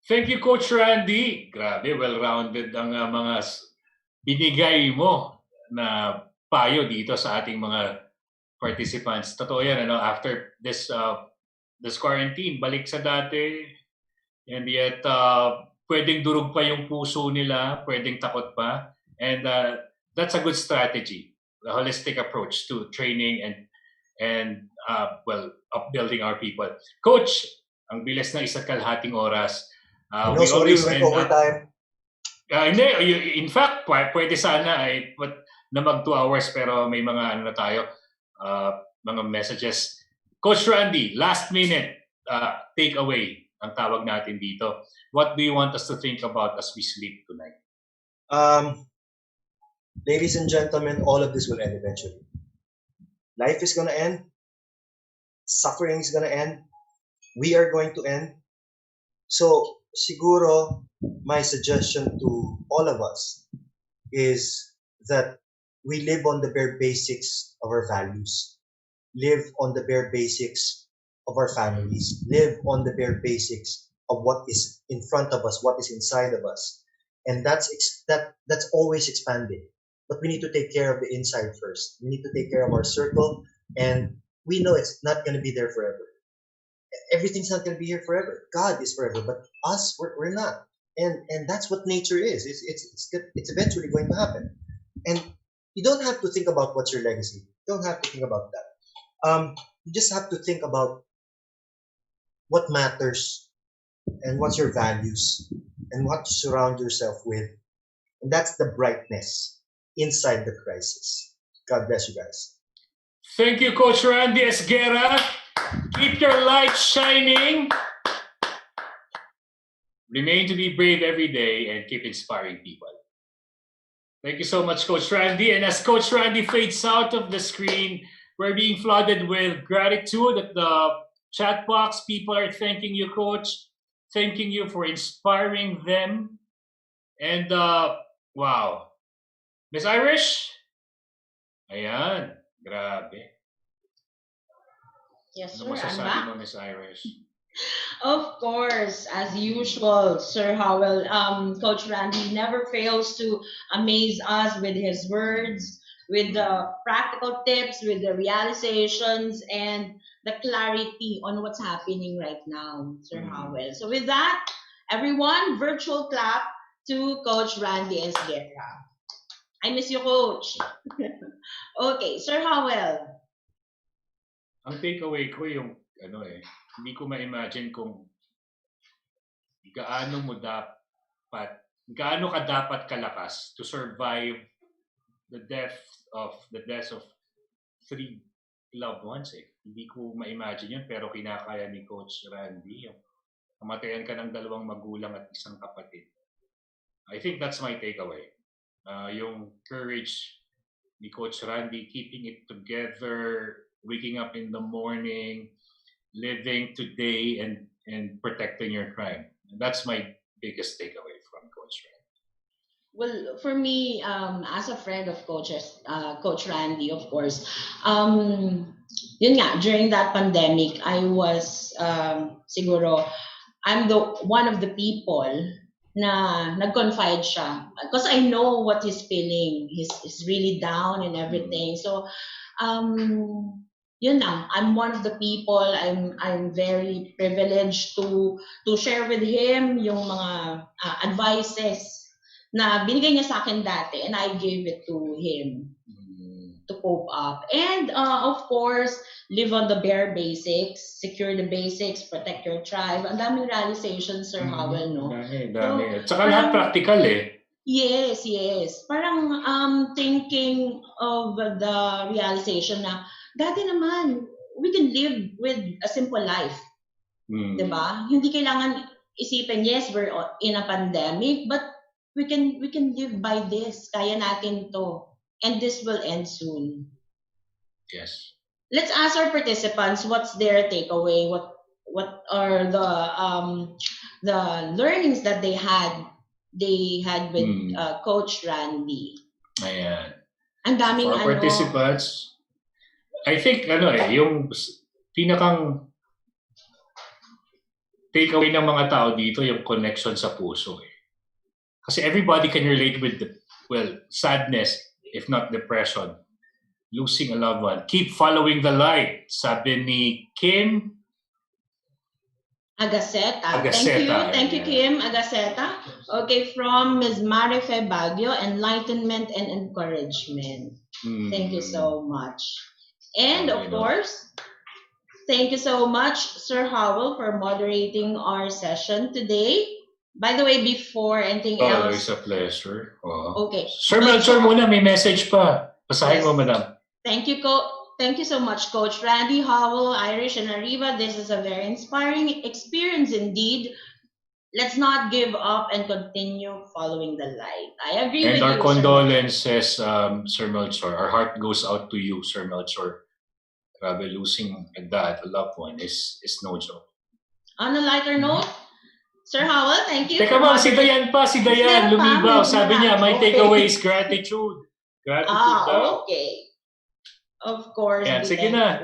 Thank you, Coach Randy. Grabe, well-rounded ang mga binigay mo na payo dito sa ating mga participants. Totoo yan, after this quarantine, balik sa dati, and yet pwedeng durog pa yung puso nila, pwedeng takot pa, and that's a good strategy, the holistic approach to training and upbuilding our people. Coach, ang bilis na 1.5 oras. Sorry, we went overtime. In fact, pwede sana but na mag 2 hours pero may mga ano na tayo, mga messages. Coach Randy, last minute takeaway ang tawag natin dito. What do you want us to think about as we sleep tonight? Ladies and gentlemen, all of this will end eventually. Life is going to end. Suffering is going to end. We are going to end. So, siguro, my suggestion to all of us is that we live on the bare basics of our values. Live on the bare basics of our families. Live on the bare basics of what is in front of us, what is inside of us. And that's always expanding. But we need to take care of the inside first. We need to take care of our circle, and we know it's not going to be there forever. Everything's not going to be here forever. God is forever, but us, we're not. And that's what nature is. It's eventually going to happen. And you don't have to think about what's your legacy. You don't have to think about that. You just have to think about what matters and what's your values and what to surround yourself with. And that's the brightness inside the crisis. God bless you guys. Thank you, Coach Randy Esguerra. Keep your light shining. Remain to be brave every day and keep inspiring people. Thank you so much, Coach Randy. And as Coach Randy fades out of the screen, we're being flooded with gratitude at the chat box. People are thanking you, Coach. Thanking you for inspiring them. And wow. Miss Irish? Ayan. Grabe. Yes, sir. Ano masasabi mo, Miss Irish? Of course, as usual, Sir Howell, Coach Randy never fails to amaze us with his words, with the practical tips, with the realizations, and the clarity on what's happening right now, Sir Howell. So with that, everyone, virtual clap to Coach Randy Esguerra. I miss you, Coach. Okay, Sir Howell. Ang takeaway ko yung hindi ko ma-imagine kung gaano ka dapat kalakas to survive the deaths of 3 loved ones. Hindi ko ma-imagine yun, pero kinakaya ni Coach Randy. Yung kamatayan ka ng 2 magulang at 1 kapatid. I think that's my takeaway. Yung courage ni Coach Randy, keeping it together, waking up in the morning, living today, and protecting your tribe. That's my biggest takeaway from Coach Randy. Well, for me, as a friend of Coach Randy, of course, yun nga, during that pandemic, I was siguro, I'm one of the people na nag-confide siya. Because I know what he's feeling. He's really down and everything. So, yun lang, I'm one of the people, I'm very privileged to share with him yung mga advices na binigay niya sa akin dati, and I gave it to him to cope up. And of course, live on the bare basics, secure the basics, protect your tribe. Ang daming realizations, Sir Howell, no? Dami. Tsaka lahat practical Yes. Parang thinking of the realization na dati naman, we can live with a simple life. Diba? Hindi kailangan isipin, yes, we're in a pandemic, but we can live by this. Kaya natin to. And this will end soon. Yes. Let's ask our participants what's their takeaway, what are the learnings that they had with Coach Randy. Ayan. Ang daming For participants, I think yung pinakang takeaway ng mga tao dito yung connection sa puso. Kasi everybody can relate with sadness, if not depression, losing a loved one. Keep following the light, sabi ni Kim Agaceta. Agaceta. Thank you, Kim Agaceta. Okay, from Ms. Marife Baguio, enlightenment and encouragement. Thank you so much. And of course, thank you so much, Sir Howell, for moderating our session today. By the way, before anything Always else, a pleasure. okay. Sir Melchor muna, may message pa. Basahin mo, madam. Thank you, Thank you so much, Coach Randy Howell, Irish and Arriva. This is a very inspiring experience indeed. Let's not give up and continue following the light. I agree with And you, our condolences, Sir Melchor. Our heart goes out to you, Sir Melchor. Grabe, losing a loved one is no joke. On a lighter note, Sir Howell, thank you. Teka ma'am, si Dayan pa, si Dayan, lumibaw. Sabi niya, my takeaway is gratitude. Gratitude daw. Okay. Of course. Yan, sige na.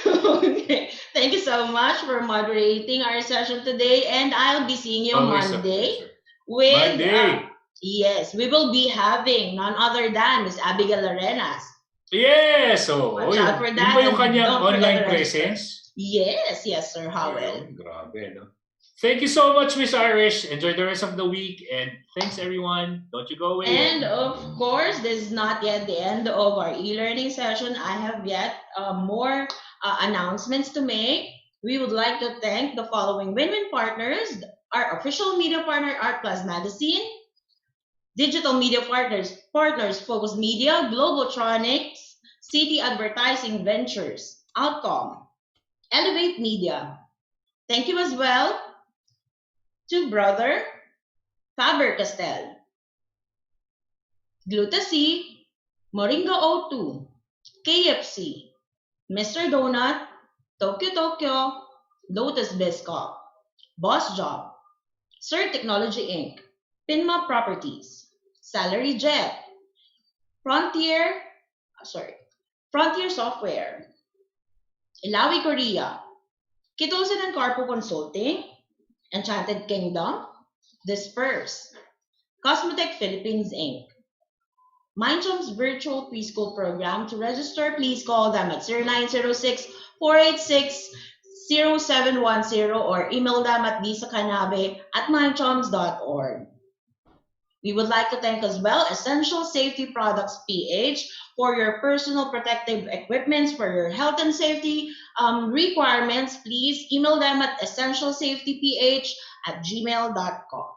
Okay. Thank you so much for moderating our session today, and I'll be seeing you Monday. Yes, we will be having none other than Miss Abigail Arenas. Yes! Watch out for that. Yun ba yung kanyang online presence? Yes, Sir Howell. Grabe, no? Thank you so much, Miss Irish. Enjoy the rest of the week, and thanks, everyone. Don't you go away. And of course, this is not yet the end of our e-learning session. I have yet more announcements to make. We would like to thank the following win-win partners: our official media partner, Art Plus Magazine; digital media partners, Focus Media, Globotronics, City Advertising Ventures, Outcom, Elevate Media. Thank you as well to Brother Faber-Castell, Glutacy, Moringa O2, KFC, Mr. Donut, Tokyo, Lotus Biscuit, Boss Job, Sir Technology Inc., Pinma Properties, Salary Jet, Frontier Software, Ilawi Korea, Kitosin and Carpo Consulting, Enchanted Kingdom, Disperse, Cosmetech Philippines Inc., Mindchom's virtual preschool program. To register, please call them at 0906-486-0710 or email them at bisakanabe@mindchoms.org. We would like to thank as well Essential Safety Products PH for your personal protective equipments, for your health and safety requirements. Please email them at essentialsafetyph@gmail.com.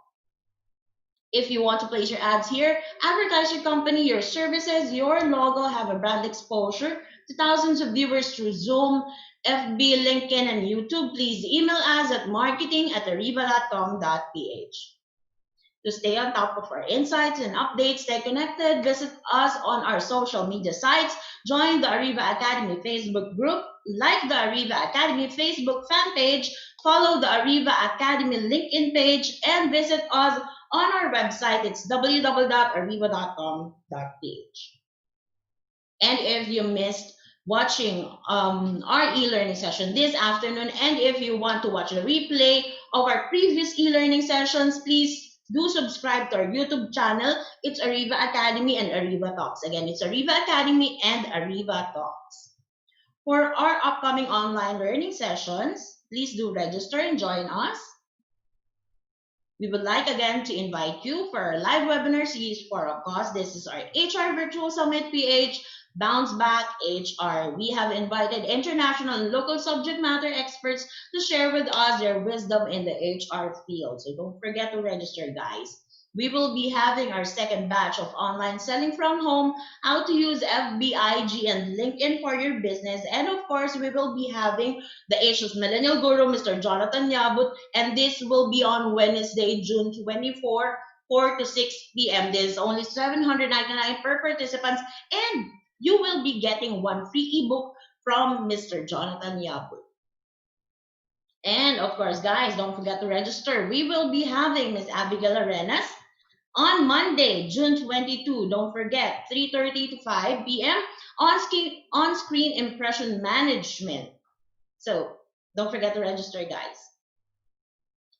If you want to place your ads here, advertise your company, your services, your logo, have a brand exposure to thousands of viewers through Zoom, FB, LinkedIn, and YouTube, please email us at marketing@arriva.com.ph. To stay on top of our insights and updates, stay connected, visit us on our social media sites, join the Arriva Academy Facebook group, like the Arriva Academy Facebook fan page, follow the Arriva Academy LinkedIn page, and visit us on our website. It's www.arriva.com.ph. And if you missed watching our e-learning session this afternoon, and if you want to watch the replay of our previous e-learning sessions, please do subscribe to our YouTube channel. It's Arriva Academy and Arriva Talks. Again, it's Arriva Academy and Arriva Talks. For our upcoming online learning sessions, please do register and join us. We would like again to invite you for our live webinar series for a cause. This is our HR Virtual Summit PH, Bounce Back HR. We have invited international and local subject matter experts to share with us their wisdom in the HR field. So don't forget to register, guys. We will be having our second batch of online selling from home, how to use FB, IG, and LinkedIn for your business. And of course, we will be having the Asia's Millennial Guru, Mr. Jonathan Yabut, and this will be on Wednesday, June 24, 4 to 6 p.m. This is only $799 per participant, and you will be getting one free ebook from Mr. Jonathan Yabut. And of course, guys, don't forget to register. We will be having Miss Abigail Arenas on Monday, June 22. Don't forget, 3:30 to 5 p.m. on-screen impression management. So don't forget to register, guys.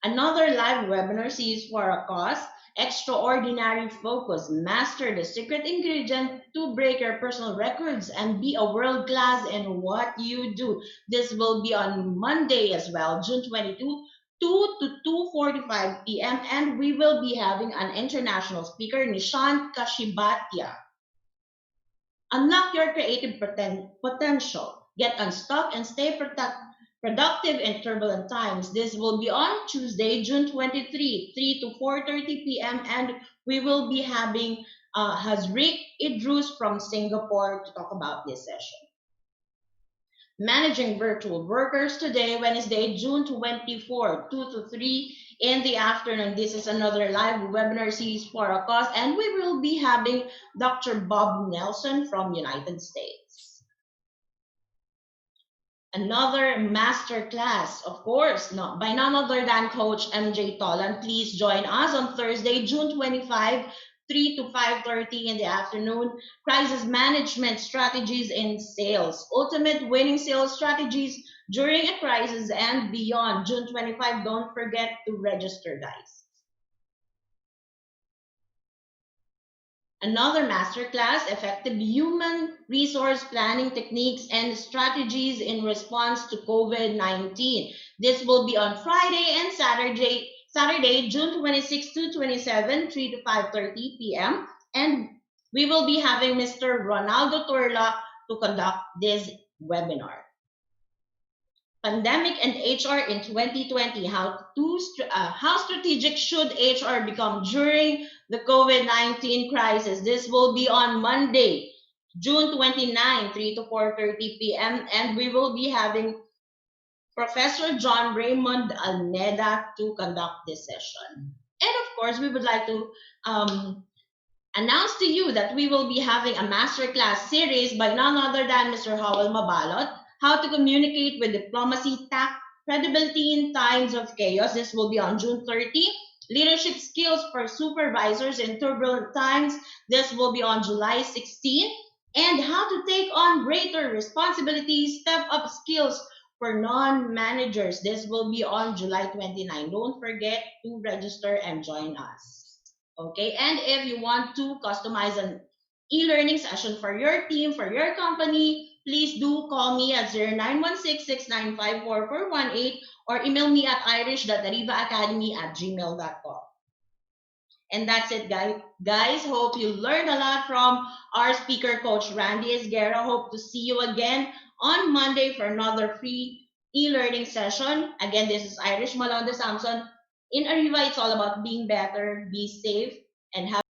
Another live webinar series for a cause, Extraordinary Focus. Master the secret ingredient to break your personal records and be a world class in what you do. This will be on Monday as well, June 22, 2 to 2:45 p.m. And we will be having an international speaker, Nishant Kashibatia. Unlock your creative potential. Get unstuck and stay Productive in Turbulent Times. This will be on Tuesday, June 23, 3 to 4:30 p.m. And we will be having Hazrik Idrus from Singapore to talk about this session. Managing Virtual Workers today, Wednesday, June 24, 2 to 3 in the afternoon. This is another live webinar series for a cause, and we will be having Dr. Bob Nelson from United States. Another master class, of course, by none other than Coach MJ Tolan. Please join us on Thursday, June 25, 3 to 5:30 in the afternoon. Crisis Management Strategies in Sales. Ultimate Winning Sales Strategies during a crisis and beyond. June 25, don't forget to register, guys. Another masterclass, Effective Human Resource Planning Techniques and Strategies in Response to COVID-19. This will be on Friday and Saturday, June 26 to 27, 3 to 5:30 p.m. And we will be having Mr. Ronaldo Turla to conduct this webinar. Pandemic and HR in 2020, how strategic should HR become during the COVID-19 crisis? This will be on Monday, June 29, 3 to 4:30 p.m. And we will be having Professor John Raymond Almeda to conduct this session. And of course, we would like to announce to you that we will be having a masterclass series by none other than Mr. Howell Mabalot, How to Communicate with Diplomacy, Tact, Credibility in Times of Chaos. This will be on June 30. Leadership Skills for Supervisors in Turbulent Times. This will be on July 16. And How to Take on Greater Responsibilities, Step Up Skills for non-managers. This will be on July 29. Don't forget to register and join us. Okay, and if you want to customize an e-learning session for your team, for your company, please do call me at 0916-695-4418 or email me at irish.arivaacademy@gmail.com. And that's it, guys. Hope you learned a lot from our speaker, Coach Randy Esguerra. Hope to see you again on Monday for another free e-learning session. Again, this is Irish Malonda Samson. In Arriva, it's all about being better, be safe, and have